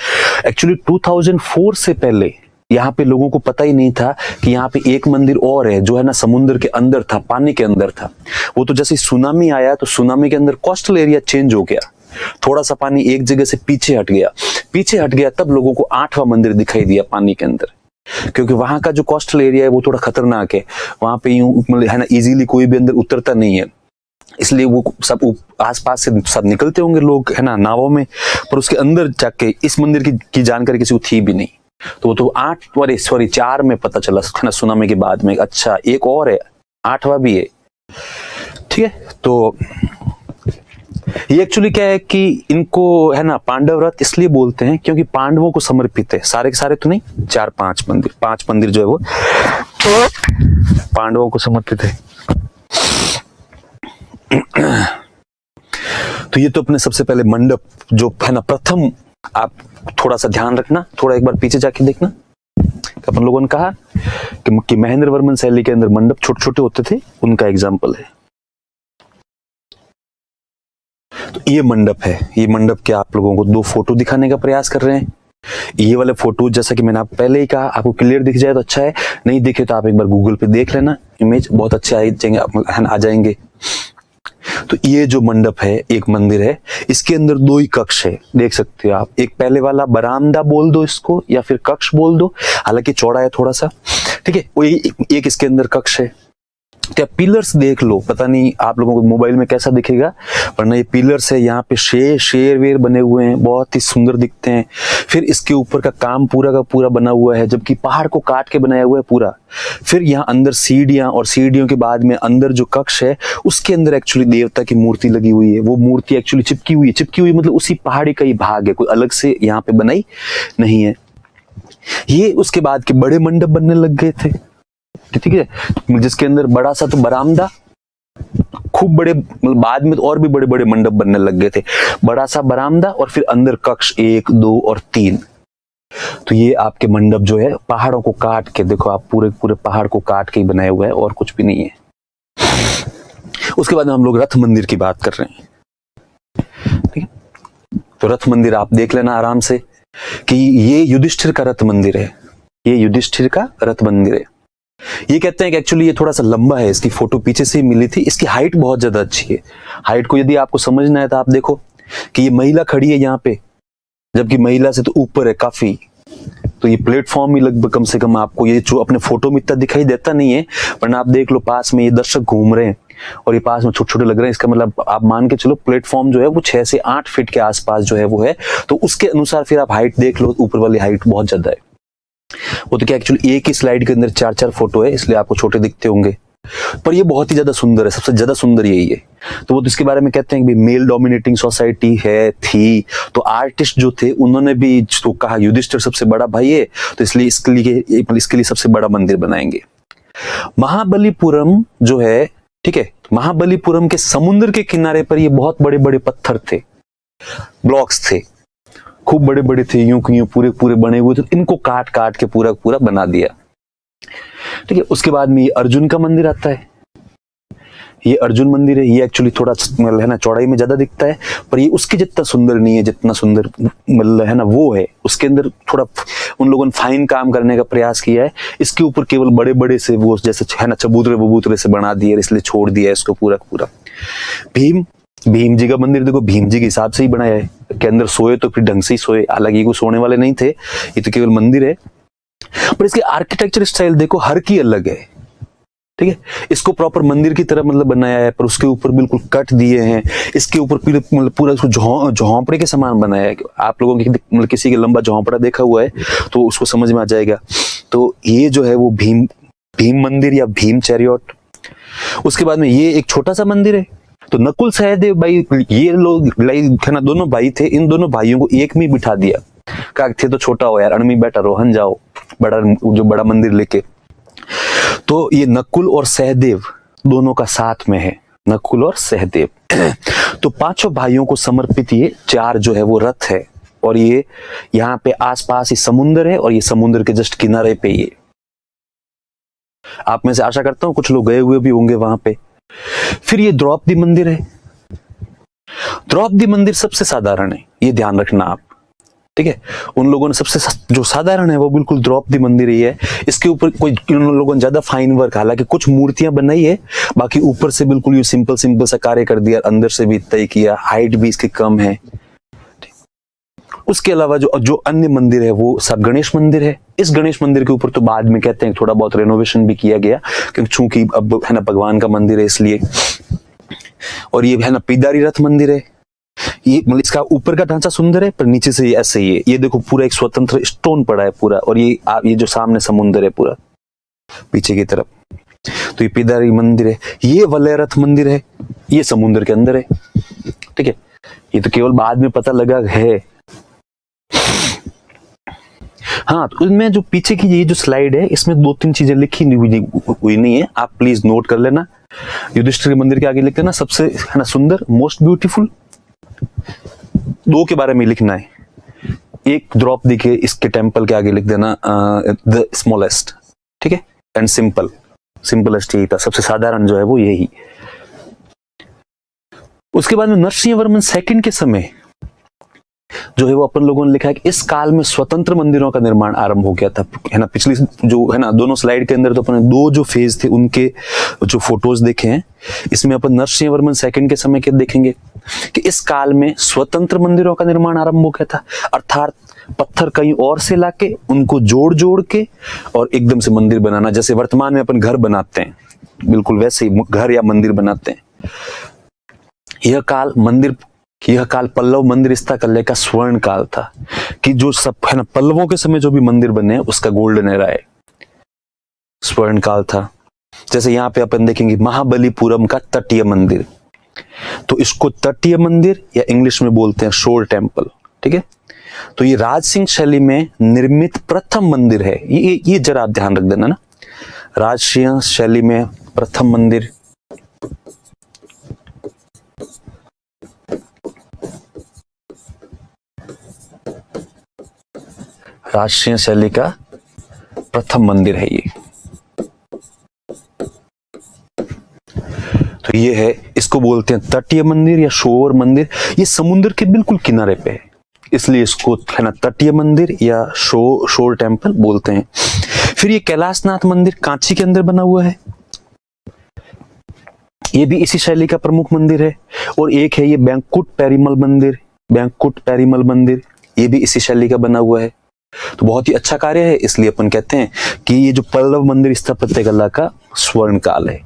एक्चुअली 2004 से पहले यहाँ पे लोगों को पता ही नहीं था कि यहाँ पे एक मंदिर और है जो है ना समुद्र के अंदर था, पानी के अंदर था। वो तो जैसे सुनामी आया तो सुनामी के अंदर कोस्टल एरिया चेंज हो गया, थोड़ा सा पानी एक जगह से पीछे हट गया, तब लोगों को 8वां मंदिर दिखाई दिया पानी के अंदर। क्योंकि वहां का जो कोस्टल एरिया है वो थोड़ा खतरनाक है, वहां पे यूं मतलब है ना इजीली कोई भी अंदर उतरता नहीं है, इसलिए वो सब आसपास से सब निकलते होंगे लोग है ना नावों में, पर उसके अंदर जाके इस मंदिर की जानकारी किसी को थी भी नहीं। तो वो तो 4 में पता चला ना सुनामी के बाद में, अच्छा एक और है, 8वां भी है, ठीक है। तो ये एक्चुअली क्या है कि इनको है ना पांडव रथ इसलिए बोलते हैं क्योंकि पांडवों को समर्पित है। सारे के सारे तो नहीं, 4-5 मंदिर, 5 मंदिर जो है वो पांडवों को समर्पित है। तो ये तो अपने सबसे पहले मंडप जो है ना प्रथम आप थोड़ा सा ध्यान रखना, थोड़ा एक बार पीछे जाके देखना। अपन लोगों ने कहा कि महेंद्र वर्मन शैली के अंदर मंडप छोटे छोटे होते थे, उनका एग्जाम्पल है। तो ये मंडप है, ये मंडप के आप लोगों को 2 फोटो दिखाने का प्रयास कर रहे हैं। ये वाले फोटो जैसा कि मैंने आपको पहले ही कहा, आपको क्लियर दिख जाए तो अच्छा है, नहीं दिखे तो आप एक बार गूगल पे देख लेना, इमेज बहुत अच्छे आ जाएंगे। तो ये जो मंडप है, एक मंदिर है, इसके अंदर 2 ही कक्ष है, देख सकते हो आप। एक पहले वाला बरामदा बोल दो इसको या फिर कक्ष बोल दो, हालांकि चौड़ा है थोड़ा सा, ठीक है। वो एक इसके अंदर कक्ष है। क्या पिलर्स देख लो, पता नहीं आप लोगों को मोबाइल में कैसा दिखेगा, वरना ये पिलर्स है, यहाँ पे शेर वेर बने हुए हैं, बहुत ही सुंदर दिखते हैं। फिर इसके ऊपर का काम पूरा का पूरा बना हुआ है, जबकि पहाड़ को काट के बनाया हुआ है पूरा। फिर यहाँ अंदर सीढ़ियां, और सीढ़ियों के बाद में अंदर जो कक्ष है उसके अंदर एक्चुअली देवता की मूर्ति लगी हुई है। वो मूर्ति एक्चुअली चिपकी हुई मतलब उसी पहाड़ी का ही भाग है, कोई अलग से यहाँ पे बनाई नहीं है। ये उसके बाद के बड़े मंडप बनने लग गए थे, ठीक है, जिसके अंदर बड़ा सा तो बरामदा, खूब बड़े, बाद में तो और भी बड़े बड़े मंडप बनने लग गए थे। बड़ा सा बरामदा और फिर अंदर कक्ष 1, 2 और 3। तो ये आपके मंडप जो है पहाड़ों को काट के, देखो आप पूरे पूरे पहाड़ को काट के ही बनाया हुआ है, और कुछ भी नहीं है। उसके बाद हम लोग रथ मंदिर की बात कर रहे हैं, ठीक है। तो रथ मंदिर आप देख लेना आराम से कि ये युधिष्ठिर का रथ मंदिर है, ये युधिष्ठिर का रथ मंदिर है। ये कहते हैं कि एक्चुअली ये थोड़ा सा लंबा है, इसकी फोटो पीछे से ही मिली थी। इसकी हाइट बहुत ज्यादा अच्छी है। हाइट को यदि आपको समझना है तो आप देखो कि ये महिला खड़ी है यहाँ पे, जबकि महिला से तो ऊपर है काफी। तो ये प्लेटफॉर्म ही लगभग कम से कम आपको ये जो अपने फोटो में इतना दिखाई देता नहीं है, वरना आप देख लो पास में ये दर्शक घूम रहे हैं और ये पास में छोटे छोटे लग रहे हैं। इसका मतलब आप मान के चलो प्लेटफॉर्म जो है वो 6 से 8 फीट के आसपास जो है वो है। तो उसके अनुसार फिर आप हाइट देख लो, ऊपर वाली हाइट बहुत ज्यादा है। वो तो क्या एक्चुअली एक ही स्लाइड के अंदर 4-4 फोटो है, इसलिए आपको छोटे दिखते होंगे, पर ये बहुत ही ज्यादा सुंदर है, सबसे ज्यादा सुंदर यही है। तो वो तो इसके बारे में कहते हैं कि मेल डोमिनेटिंग सोसाइटी है थी, तो आर्टिस्ट जो थे उन्होंने भी तो कहा युधिष्ठिर सबसे बड़ा भाई है, तो इसलिए इसके लिए सबसे बड़ा मंदिर बनाएंगे। महाबलीपुरम जो है, ठीक है, महाबलीपुरम के समुद्र के किनारे पर ये बहुत बड़े बड़े पत्थर थे, ब्लॉक्स थे, खूब बड़े बड़े थे, यूं पूरे पूरे बने हुए थे। इनको काट काट के पूरा पूरा बना दिया, ठीक है। उसके बाद में ये अर्जुन का मंदिर आता है। ये अर्जुन मंदिर है, ये एक्चुअली थोड़ा है ना चौड़ाई में ज्यादा दिखता है, पर ये उसके जितना सुंदर नहीं है जितना सुंदर मतलब है ना वो है। उसके अंदर थोड़ा उन लोगों ने फाइन काम करने का प्रयास किया है। इसके ऊपर केवल बड़े बड़े से वो जैसे है ना चबूतरे बबूतरे से बना दिए, इसलिए छोड़ दिया है इसको पूरा पूरा। भीम जी का मंदिर देखो, भीम जी के हिसाब से ही बनाया है, के अंदर सोए तो फिर ढंग से ही सोए, हालांकि ये कोई सोने वाले नहीं थे, ये तो केवल मंदिर है। पर इसके आर्किटेक्चर स्टाइल देखो, हर की अलग है, ठीक है। इसको प्रॉपर मंदिर की तरह मतलब बनाया है, पर उसके ऊपर बिल्कुल कट दिए हैं। इसके ऊपर पूरा उसको झोंपड़े के समान बनाया है। आप लोगों की मतलब किसी के लंबा झोंपड़ा देखा हुआ है तो उसको समझ में आ जाएगा। तो ये जो है वो भीम मंदिर या भीम चैरियट। उसके बाद में ये एक छोटा सा मंदिर है। तो नकुल सहदेव भाई, ये लोग है ना दोनों भाई थे, इन दोनों भाइयों को एक में बिठा दिया, कहा थे तो छोटा हो यार, अणमी बेटा रोहन जाओ बड़ा मंदिर लेके। तो ये नकुल और सहदेव दोनों का साथ में है, नकुल और सहदेव। तो 5 भाइयों को समर्पित ये 4 जो है वो रथ है, और ये यहाँ पे आसपास ही समुद्र है, और ये समुद्र के जस्ट किनारे पे ये। आप में से आशा करता हूं कुछ लोग गए हुए भी होंगे वहां पे। फिर ये द्रौपदी मंदिर है। द्रौपदी मंदिर सबसे साधारण है, ये ध्यान रखना आप, ठीक है। उन लोगों ने सबसे जो साधारण है वो बिल्कुल द्रौपदी मंदिर ही है। इसके ऊपर कोई उन लोगों ने ज्यादा फाइन वर्क, हालांकि कुछ मूर्तियां बनाई है, बाकी ऊपर से बिल्कुल ये सिंपल सा कार्य कर दिया, अंदर से भी तय किया, हाइट भी इसकी कम है। उसके अलावा जो अन्य मंदिर है वो सब गणेश मंदिर है। इस गणेश मंदिर के ऊपर तो बाद में कहते हैं थोड़ा बहुत रेनोवेशन भी किया गया, क्योंकि चूंकि अब है ना भगवान का मंदिर है इसलिए। और ये है ना पिदारी रथ मंदिर है। ये मतलब इसका ऊपर का ढांचा सुंदर है, पर नीचे से ये ऐसे ही है। ये देखो पूरा एक स्वतंत्र स्टोन पड़ा है पूरा, और ये जो सामने समुद्र है पूरा पीछे की तरफ, तो ये पिदारी मंदिर है। ये वलय रथ मंदिर है, ये समुद्र के अंदर है, ठीक है। ये तो केवल बाद में पता लगा है। हाँ, तो उसमें जो पीछे की ये जो स्लाइड है, इसमें 2-3 चीजें लिखी हुई नहीं है, आप प्लीज नोट कर लेना। युधिष्ठिर मंदिर के आगे लिख लेना सबसे है ना सुंदर, मोस्ट ब्यूटीफुल। 2 के बारे में लिखना है एक ड्रॉप दिखे इसके टेम्पल के आगे लिख देना द स्मॉलेस्ट, ठीक है, एंड सिंपल, सिंपलेस्ट यही था, सबसे साधारण जो है वो यही। उसके बाद में नरसिंहवर्मन सेकंड के समय जो है वो अपन लोगों ने लिखा है कि इस काल में स्वतंत्र मंदिरों का निर्माण आरंभ हो गया था, है ना। पिछली जो है ना दोनों स्लाइड के अंदर तो अपन दो जो फेज थे उनके जो फोटोज देखे हैं, इसमें अपन नरसिंहवर्मन सेकंड के समय के देखेंगे कि इस काल में स्वतंत्र मंदिरों का निर्माण आरंभ हो गया था, अर्थात पत्थर कहीं और से लाके उनको जोड़ जोड़ के और एकदम से मंदिर बनाना, जैसे वर्तमान में अपन घर बनाते हैं बिल्कुल वैसे ही घर या मंदिर बनाते हैं। यह काल पल्लव मंदिर स्थापत्य का स्वर्ण काल था, कि जो सब है ना पल्लवों के समय जो भी मंदिर बने उसका गोल्डन एरा है, स्वर्ण काल था। जैसे यहाँ पे अपन देखेंगे महाबलीपुरम का तटीय मंदिर, तो इसको तटीय मंदिर या इंग्लिश में बोलते हैं शोर टेम्पल, ठीक है। तो ये राज सिंह शैली में निर्मित प्रथम मंदिर है, ये जरा आप ध्यान रख देना ना, राज सिंह शैली में प्रथम मंदिर। राजसिंह शैली का प्रथम मंदिर है ये। तो ये है, इसको बोलते हैं तटीय मंदिर या शोर मंदिर। ये समुद्र के बिल्कुल किनारे पे है, इसलिए इसको है ना तटीय मंदिर या शोर टेम्पल बोलते हैं। फिर ये कैलाशनाथ मंदिर कांची के अंदर बना हुआ है, ये भी इसी शैली का प्रमुख मंदिर है। और एक है ये बैंकुट पेरीमल मंदिर, ये भी इसी शैली का बना हुआ है। तो बहुत ही अच्छा कार्य है, इसलिए अपन कहते हैं कि ये जो पल्लव मंदिर स्थापत्य कला का स्वर्ण काल है।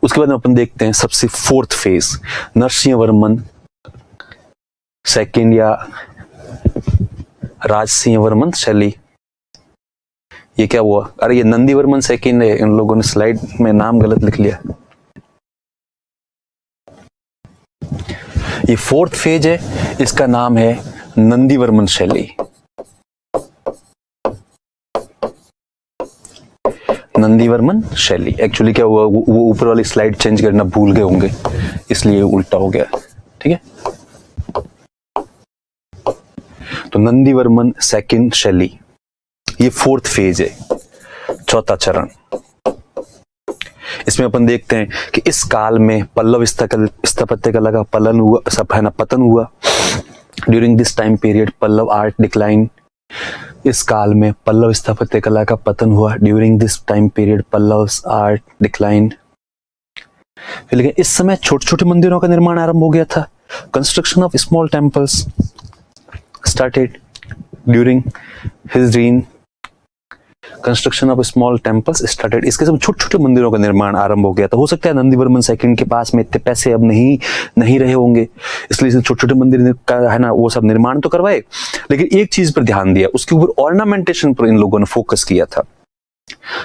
उसके बाद में अपन देखते हैं सबसे फोर्थ फेज, नरसिंहवर्मन सेकंड या राजसिंहवर्मन शैली। ये क्या हुआ, अरे ये नंदीवर्मन सेकंड है, इन लोगों ने स्लाइड में नाम गलत लिख लिया। ये फोर्थ फेज है, इसका नाम है नंदीवर्मन शैली। नंदीवर्मन शैली एक्चुअली क्या हुआ, वो ऊपर वाली स्लाइड चेंज करना भूल गए होंगे, इसलिए उल्टा हो गया, ठीक है। तो नंदीवर्मन सेकंड शैली, ये फोर्थ फेज है, चौथा चरण। इसमें अपन देखते हैं कि इस काल में पल्लव स्थापत्य कला का पतन हुआ। During this time period Pallava art decline. इस काल में पल्लव स्थापत्य कला का पतन हुआ। During this time period Pallava art decline. लेकिन इस समय छोटे छोटे मंदिरों का निर्माण आरंभ हो गया था। Construction of small temples started during his reign। Construction of small temples started, इसके सब छोटे छोटे मंदिरों का निर्माण आरंभ हो गया था। हो सकता है नंदीवर्मन सेकंड के पास में इतने पैसे अब नहीं रहे होंगे, इसलिए छोटे छोटे मंदिर का है ना वो सब निर्माण तो करवाए, लेकिन एक चीज पर ध्यान दिया, उसके ऊपर ऑर्नामेंटेशन पर इन लोगों ने फोकस किया था।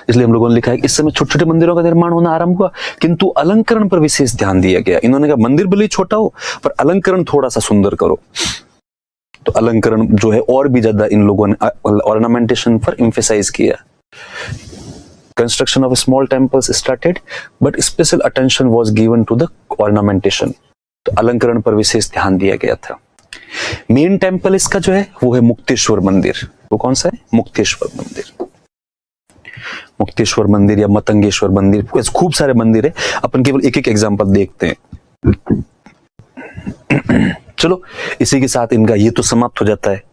इसलिए हम लोगों ने लिखा है कि इस समय छोटे छोटे मंदिरों का निर्माण होना आरंभ हुआ, किंतु अलंकरण पर विशेष ध्यान दिया गया। इन्होंने कहा मंदिर भले छोटा हो पर अलंकरण थोड़ा सा सुंदर करो, तो अलंकरण जो है और भी ज्यादा इन लोगों ने ऑर्नामेंटेशन पर एम्फेसाइज किया। Construction of small temples started but special attention was given to the ornamentation. तो अलंकरण पर विशेष ध्यान दिया गया था। मेन टेम्पल इसका जो है वो है मुक्तेश्वर मंदिर। वो कौन सा है? मुक्तेश्वर मंदिर। मुक्तेश्वर मंदिर या मतंगेश्वर मंदिर, खूब सारे मंदिर है, अपन केवल एक एक एग्जांपल देखते हैं। चलो इसी के साथ इनका ये तो समाप्त हो जाता है,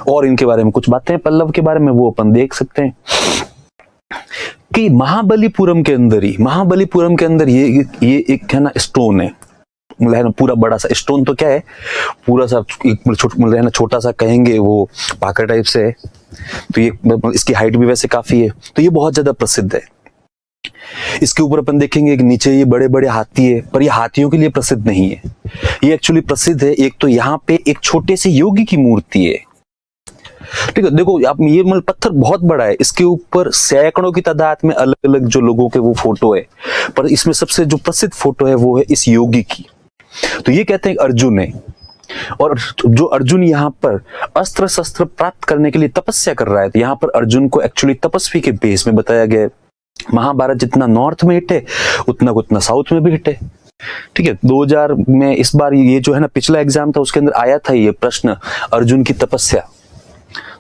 और इनके बारे में कुछ बातें पल्लव के बारे में वो अपन देख सकते हैं कि महाबलीपुरम के अंदर ये एक है ना स्टोन है, मतलब पूरा बड़ा सा स्टोन, तो क्या है पूरा सा छोटा सा कहेंगे वो पाकर टाइप से है, तो ये इसकी हाइट भी वैसे काफी है, तो ये बहुत ज्यादा प्रसिद्ध है। इसके ऊपर अपन देखेंगे कि नीचे ये बड़े बड़े हाथी है, पर ये हाथियों के लिए प्रसिद्ध नहीं है, ये एक्चुअली प्रसिद्ध है, एक तो यहाँ पे एक छोटे से योगी की मूर्ति है, ठीक है। देखो आप ये मतलब पत्थर बहुत बड़ा है, इसके ऊपर सैकड़ों की तादाद में अलग अलग जो लोगों के वो फोटो है, पर इसमें सबसे जो प्रसिद्ध फोटो है वो है इस योगी की। तो ये कहते हैं अर्जुन है, और जो अर्जुन यहाँ पर अस्त्र शस्त्र प्राप्त करने के लिए तपस्या कर रहा है, तो यहाँ पर अर्जुन को एक्चुअली तपस्वी के भेष में बताया गया है। महाभारत जितना नॉर्थ में हिट है उतना साउथ में भी हिट है, ठीक है, 2000 में इस बार ये जो है ना पिछला एग्जाम था उसके अंदर आया था ये प्रश्न, अर्जुन की तपस्या।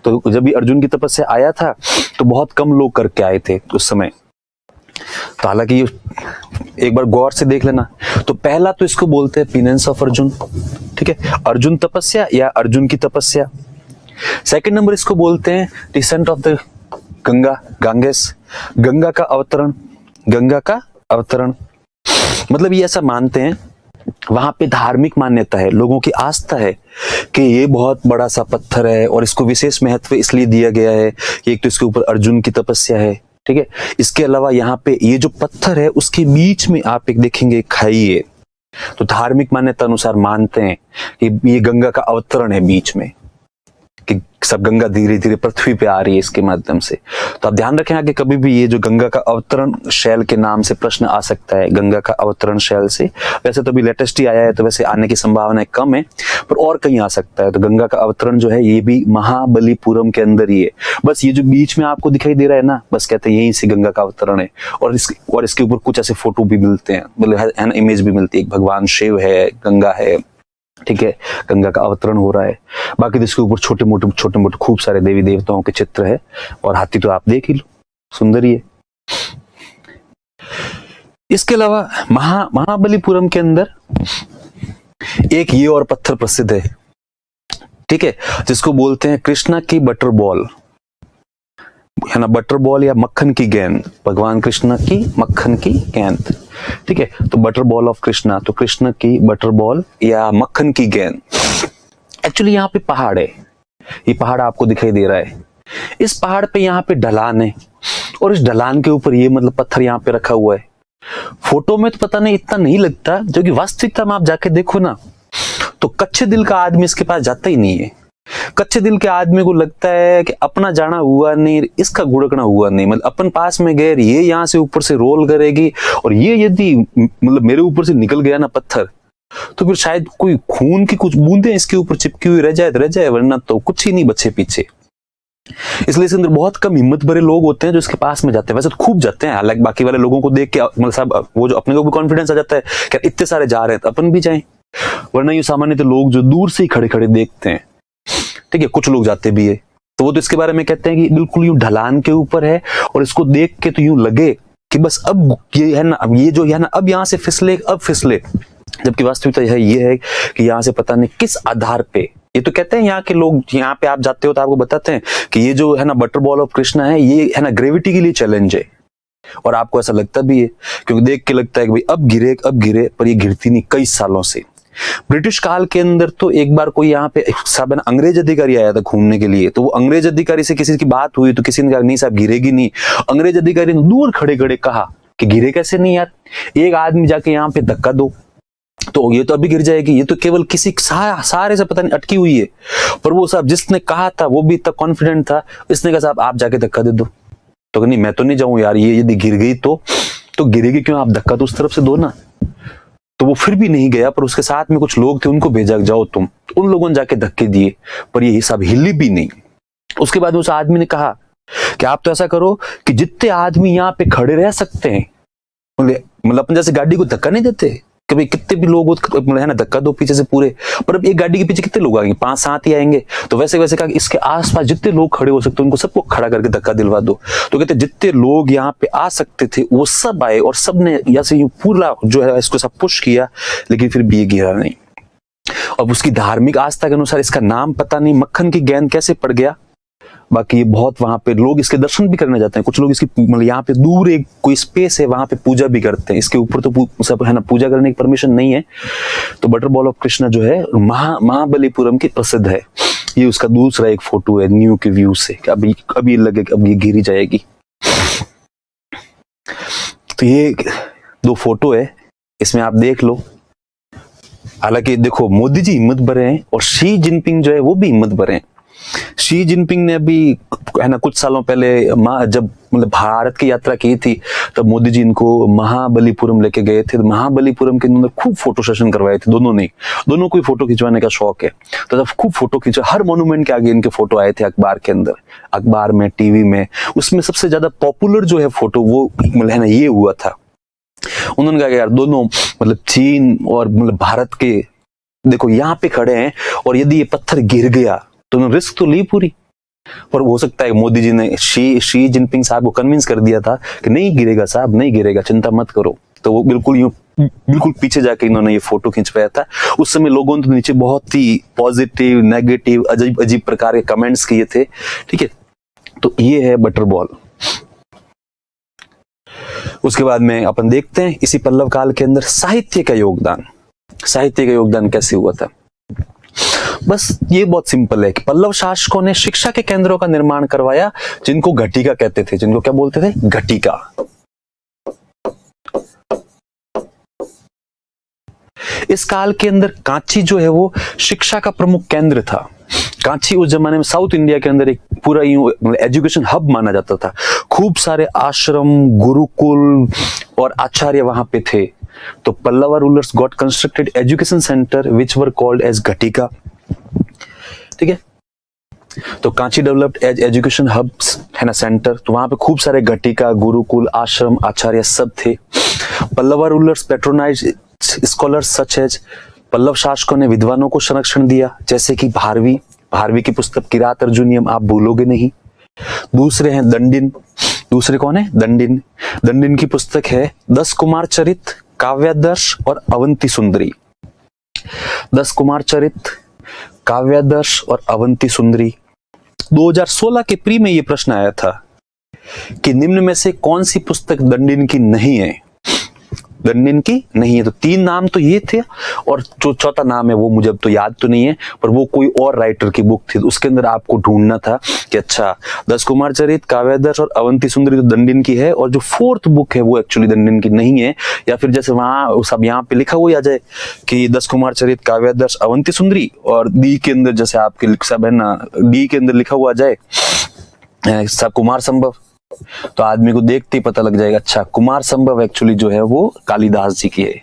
तो जब ये अर्जुन की तपस्या आया था तो बहुत कम लोग करके आए थे उस समय। तो हालांकि एक बार गौर से देख लेना। तो पहला तो इसको बोलते हैं पीनेंस ऑफ अर्जुन, ठीक है, अर्जुन तपस्या या अर्जुन की तपस्या। सेकंड नंबर इसको बोलते हैं descent of the Ganga, Ganges, Ganga का अवतरण, गंगा का अवतरण। मतलब ये ऐसा मानते हैं, वहां पे धार्मिक मान्यता है, लोगों की आस्था है कि ये बहुत बड़ा सा पत्थर है और इसको विशेष महत्व इसलिए दिया गया है कि एक तो इसके ऊपर अर्जुन की तपस्या है, ठीक है। इसके अलावा यहाँ पे ये जो पत्थर है उसके बीच में आप एक देखेंगे खाई है। तो धार्मिक मान्यता अनुसार मानते हैं कि ये गंगा का अवतरण है बीच में, कि सब गंगा धीरे धीरे पृथ्वी पे आ रही है इसके माध्यम से। तो आप ध्यान रखें कि कभी भी ये जो गंगा का अवतरण शैल के नाम से प्रश्न आ सकता है, गंगा का अवतरण शैल से। वैसे तो अभी लेटेस्ट ही आया है तो वैसे आने की संभावनाएं कम है, पर और कहीं आ सकता है। तो गंगा का अवतरण जो है ये भी महाबलीपुरम के अंदर ही है। बस ये जो बीच में आपको दिखाई दे रहा है ना, बस कहते हैं यहीं से गंगा का अवतरण है। और इसके ऊपर कुछ ऐसे फोटो भी मिलते हैं, मतलब है ना, इमेज भी मिलती है। एक भगवान शिव है, गंगा है, ठीक है, गंगा का अवतरण हो रहा है। बाकी तो इसके ऊपर छोटे मोटे खूब सारे देवी देवताओं के चित्र है, और हाथी तो आप देख ही लो, सुंदर ही है। इसके अलावा महाबलीपुरम के अंदर एक ये और पत्थर प्रसिद्ध है, ठीक है, जिसको बोलते हैं कृष्णा की बटर बॉल, है ना, बटर बॉल या मक्खन की गेंद, भगवान कृष्ण की मक्खन की गेंद, ठीक है। तो बटर बॉल ऑफ कृष्णा, तो कृष्ण की बटर बॉल या मक्खन की गेंद। एक्चुअली यहाँ पे पहाड़ है, ये पहाड़ आपको दिखाई दे रहा है। इस पहाड़ पे यहाँ पे ढलान है, और इस ढलान के ऊपर ये मतलब पत्थर यहाँ पे रखा हुआ है। फोटो में तो पता नहीं इतना नहीं लगता, जो कि वास्तविकता में आप जाके देखो ना तो कच्चे दिल का आदमी इसके पास जाता ही नहीं है। कच्चे दिल के आदमी को लगता है कि अपना जाना हुआ नहीं, इसका गुड़कना हुआ नहीं, मतलब अपन पास में गए, ये यहाँ से ऊपर से रोल करेगी, और ये यदि मतलब मेरे ऊपर से निकल गया ना पत्थर, तो फिर शायद कोई खून की कुछ बूंदें इसके ऊपर चिपकी हुई रह जाए, वरना तो कुछ ही नहीं बचे पीछे। इसलिए इसके अंदर बहुत कम हिम्मत भरे लोग होते हैं जो इसके पास में जाते हैं। वैसे तो खूब जाते हैं, हालांकि बाकी वाले लोगों को देख के मतलब सब वो जो अपने को भी कॉन्फिडेंस आ जाता है कि इतने सारे जा रहे हैं तो अपन भी जाएं, वरना ये सामान्य तो लोग जो दूर से ही खड़े खड़े देखते हैं, ठीक है। कुछ लोग जाते भी है, तो वो तो इसके बारे में कहते हैं कि बिल्कुल यूं ढलान के ऊपर है, और इसको देख के तो यूं लगे कि बस अब ये है ना, अब ये जो है ना, अब यहां से फिसले, अब फिसले। जबकि वास्तविकता ये है कि यहाँ से पता नहीं किस आधार पे, ये तो कहते हैं यहाँ के लोग, यहाँ पे आप जाते हो तो आपको बताते हैं कि ये जो है ना बटर बॉल ऑफ कृष्णा है, ये है ना ग्रेविटी के लिए चैलेंज है। और आपको ऐसा लगता भी है, क्योंकि देख के लगता है कि भाई अब गिरे, पर ये गिरती नहीं कई सालों से। ब्रिटिश काल के अंदर तो एक बार कोई यहाँ पे साहब अंग्रेज अधिकारी आया था घूमने के लिए, तो वो अंग्रेज अधिकारी से किसी की बात हुई तो किसी ने कहा नहीं साहब गिरेगी नहीं। अंग्रेज अधिकारी ने दूर खड़े खड़े कहा कि गिरे कैसे नहीं यार, एक आदमी जाके यहाँ पे धक्का दो तो ये तो अभी गिर जाएगी, ये तो केवल किसी सारे से पता नहीं अटकी हुई है। पर वो साहब जिसने कहा था वो भी इतना कॉन्फिडेंट था, इसने कहा साहब आप जाके धक्का दे दो। तो नहीं मैं तो नहीं जाऊं यार, ये यदि गिर गई तो गिरेगी क्यों, आप धक्का तो उस तरफ से दो ना। तो वो फिर भी नहीं गया, पर उसके साथ में कुछ लोग थे, उनको भेजा जाओ तुम। तो उन लोगों ने जाके धक्के दिए, पर ये हिसाब हिली भी नहीं। उसके बाद उस आदमी ने कहा कि आप तो ऐसा करो कि जितने आदमी यहाँ पे खड़े रह सकते हैं, मतलब अपन जैसे गाड़ी को धक्का नहीं देते कभी, कितने भी लोग है ना धक्का दो पीछे से पूरे, पर अब एक गाड़ी के पीछे कितने लोग आएंगे, 5-7 ही आएंगे। तो वैसे वैसे कहा इसके आसपास जितने लोग खड़े हो सकते उनको सबको खड़ा करके धक्का दिलवा दो। तो कहते जितने लोग यहाँ पे आ सकते थे वो सब आए, और सब ने यहाँ से पूरा जो है इसको सब पुश किया, लेकिन फिर भी ये गिरा नहीं। अब उसकी धार्मिक आस्था के अनुसार इसका नाम पता नहीं मक्खन की गेंद कैसे पड़ गया। बाकी ये बहुत वहां पे लोग इसके दर्शन भी करने जाते हैं, कुछ लोग इसकी मतलब यहाँ पे दूर एक कोई स्पेस है वहां पे पूजा भी करते हैं। इसके ऊपर तो सब है ना पूजा करने की परमिशन नहीं है। तो बटर बॉल ऑफ कृष्णा जो है महाबलीपुरम की प्रसिद्ध है। ये उसका दूसरा एक फोटो है न्यू के व्यू से, अभी लगे अब ये गिरी जाएगी। तो ये 2 फोटो है, इसमें आप देख लो। हालांकि देखो मोदी जी हिम्मत भरे हैं और शी जिनपिंग जो है वो भी हिम्मत भरे हैं। शी जिनपिंग ने अभी है ना कुछ सालों पहले जब मतलब भारत की यात्रा की थी, तब मोदी जी इनको महाबलीपुरम लेके गए थे। महाबलीपुरम के अंदर खूब फोटो सेशन करवाए थे दोनों को फोटो खिंचवाने का शौक है। तो जब खूब फोटो खींचा, हर मोन्यूमेंट के आगे इनके फोटो आए थे अखबार के अंदर, अखबार में, टीवी में। उसमें सबसे ज्यादा पॉपुलर जो है फोटो वो है ना ये हुआ था उन्होंने कहा कि यार दोनों मतलब चीन और मतलब भारत के देखो यहाँ पे खड़े हैं और यदि ये पत्थर गिर गया तो उन्होंने रिस्क तो ली पूरी, पर हो सकता है मोदी जी ने शी जिनपिंग साहब को कन्विंस कर दिया था कि नहीं गिरेगा साहब, नहीं गिरेगा, चिंता मत करो। तो वो बिल्कुल पीछे जाके इन्होंने ये फोटो खिंचवाया था। उस समय लोगों ने तो नीचे बहुत ही पॉजिटिव नेगेटिव अजीब अजीब प्रकार के कमेंट्स किए थे। ठीक है, तो ये है बटर बॉल। उसके बाद में अपन देखते हैं इसी पल्लव काल के अंदर साहित्य का योगदान कैसे हुआ था। बस ये बहुत सिंपल है कि पल्लव शासकों ने शिक्षा के केंद्रों का निर्माण करवाया, जिनको घटिका कहते थे, जिनको क्या बोलते थे, घटिका। इस काल के अंदर कांची जो है वो शिक्षा का प्रमुख केंद्र था। कांची उस जमाने में साउथ इंडिया के अंदर एक पूरा एजुकेशन हब माना जाता था। खूब सारे आश्रम, गुरुकुल और आचार्य वहां पे थे। तो Pallava rulers got constructed education centre which were called as ghatika. ठीक है, तो Kanchi developed as education hubs है ना, सेंटर। तो वहां पे खूब सारे घटिका, गुरुकुल, आश्रम, आचार्य सब थे। Pallava rulers patronize scholars such as, Pallava शासकों ने विद्वानों को संरक्षण दिया, जैसे कि भारवी की पुस्तक किरात अर्जुनियम आप भूलोगे नहीं। दूसरे हैं दंडिन। दूसरे कौन है? दंडिन की पुस्तक है 10 कुमार चरित, काव्यादर्श और अवंती सुंदरी। 10 कुमार चरित, काव्यादर्श और अवंती सुंदरी। 2016 के प्री में यह प्रश्न आया था कि निम्न में से कौन सी पुस्तक दंडिन की नहीं है? दंडिन की नहीं है। तो 3 नाम तो ये थे और जो चौथा नाम है वो मुझे अब तो याद तो नहीं है, पर वो कोई और राइटर की बुक थी। तो उसके अंदर आपको ढूंढना था कि अच्छा 10 कुमार चरित, काव्यादर्श और अवंती सुंदरी तो दंडिन की है, और जो 4th बुक है वो एक्चुअली दंडिन की नहीं है। या फिर जैसे वहां सब यहाँ पे लिखा हुआ आ जाए कि 10 कुमार चरित, काव्यादर्श, अवंती सुंदरी, और डी के अंदर जैसे आपके सब है ना, डी के अंदर लिखा हुआ आ जाए सब कुमार संभव, तो आदमी को देखते ही पता लग जाएगा अच्छा कुमार संभव एक्चुअली जो है वो कालिदास जी की है।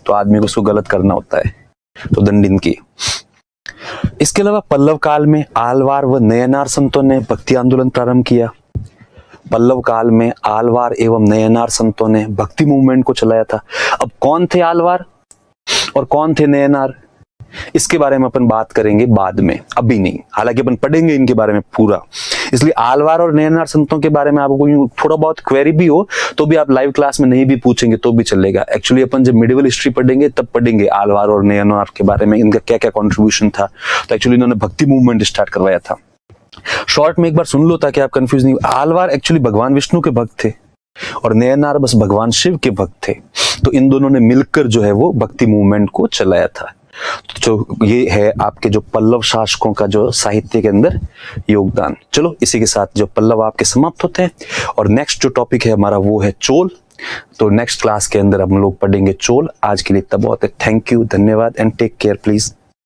तो आदमी को उसको गलत करना होता है, तो दंडिन की। इसके अलावा पल्लव काल में आलवार व नयनार संतों ने भक्ति आंदोलन प्रारंभ किया। पल्लव काल में आलवार एवं नयनार संतों ने भक्ति मूवमेंट को चलाया था। अब कौन थे आलवार और कौन थे नयनार, इसके बारे में अपन बात करेंगे बाद में, अभी नहीं। हालांकि अपन पढ़ेंगे इनके बारे में पूरा, इसलिए आलवार और नयनार संतों के बारे में आपको कोई थोड़ा बहुत क्वेरी भी हो तो भी आप लाइव क्लास में नहीं भी पूछेंगे तो भी चलेगा। एक्चुअली अपन जब मिडिवल हिस्ट्री पढ़ेंगे तब पढ़ेंगे आलवार और नयनार के बारे में, इनका क्या क्या कॉन्ट्रीब्यूशन था। तो एक्चुअली इन्होंने भक्ति मूवमेंट स्टार्ट करवाया था। शॉर्ट में एक बार सुन लो ताकि आप कंफ्यूज नहीं। आलवार एक्चुअली भगवान विष्णु के भक्त थे और नयनार बस भगवान शिव के भक्त थे। तो इन दोनों ने मिलकर जो है वो भक्ति मूवमेंट को चलाया था। तो ये है आपके जो पल्लव शासकों का जो साहित्य के अंदर योगदान। चलो इसी के साथ जो पल्लव आपके समाप्त होते हैं, और नेक्स्ट जो टॉपिक है हमारा वो है चोल। तो नेक्स्ट क्लास के अंदर हम लोग पढ़ेंगे चोल। आज के लिए इतना बहुत है। थैंक यू, धन्यवाद एंड टेक केयर प्लीज।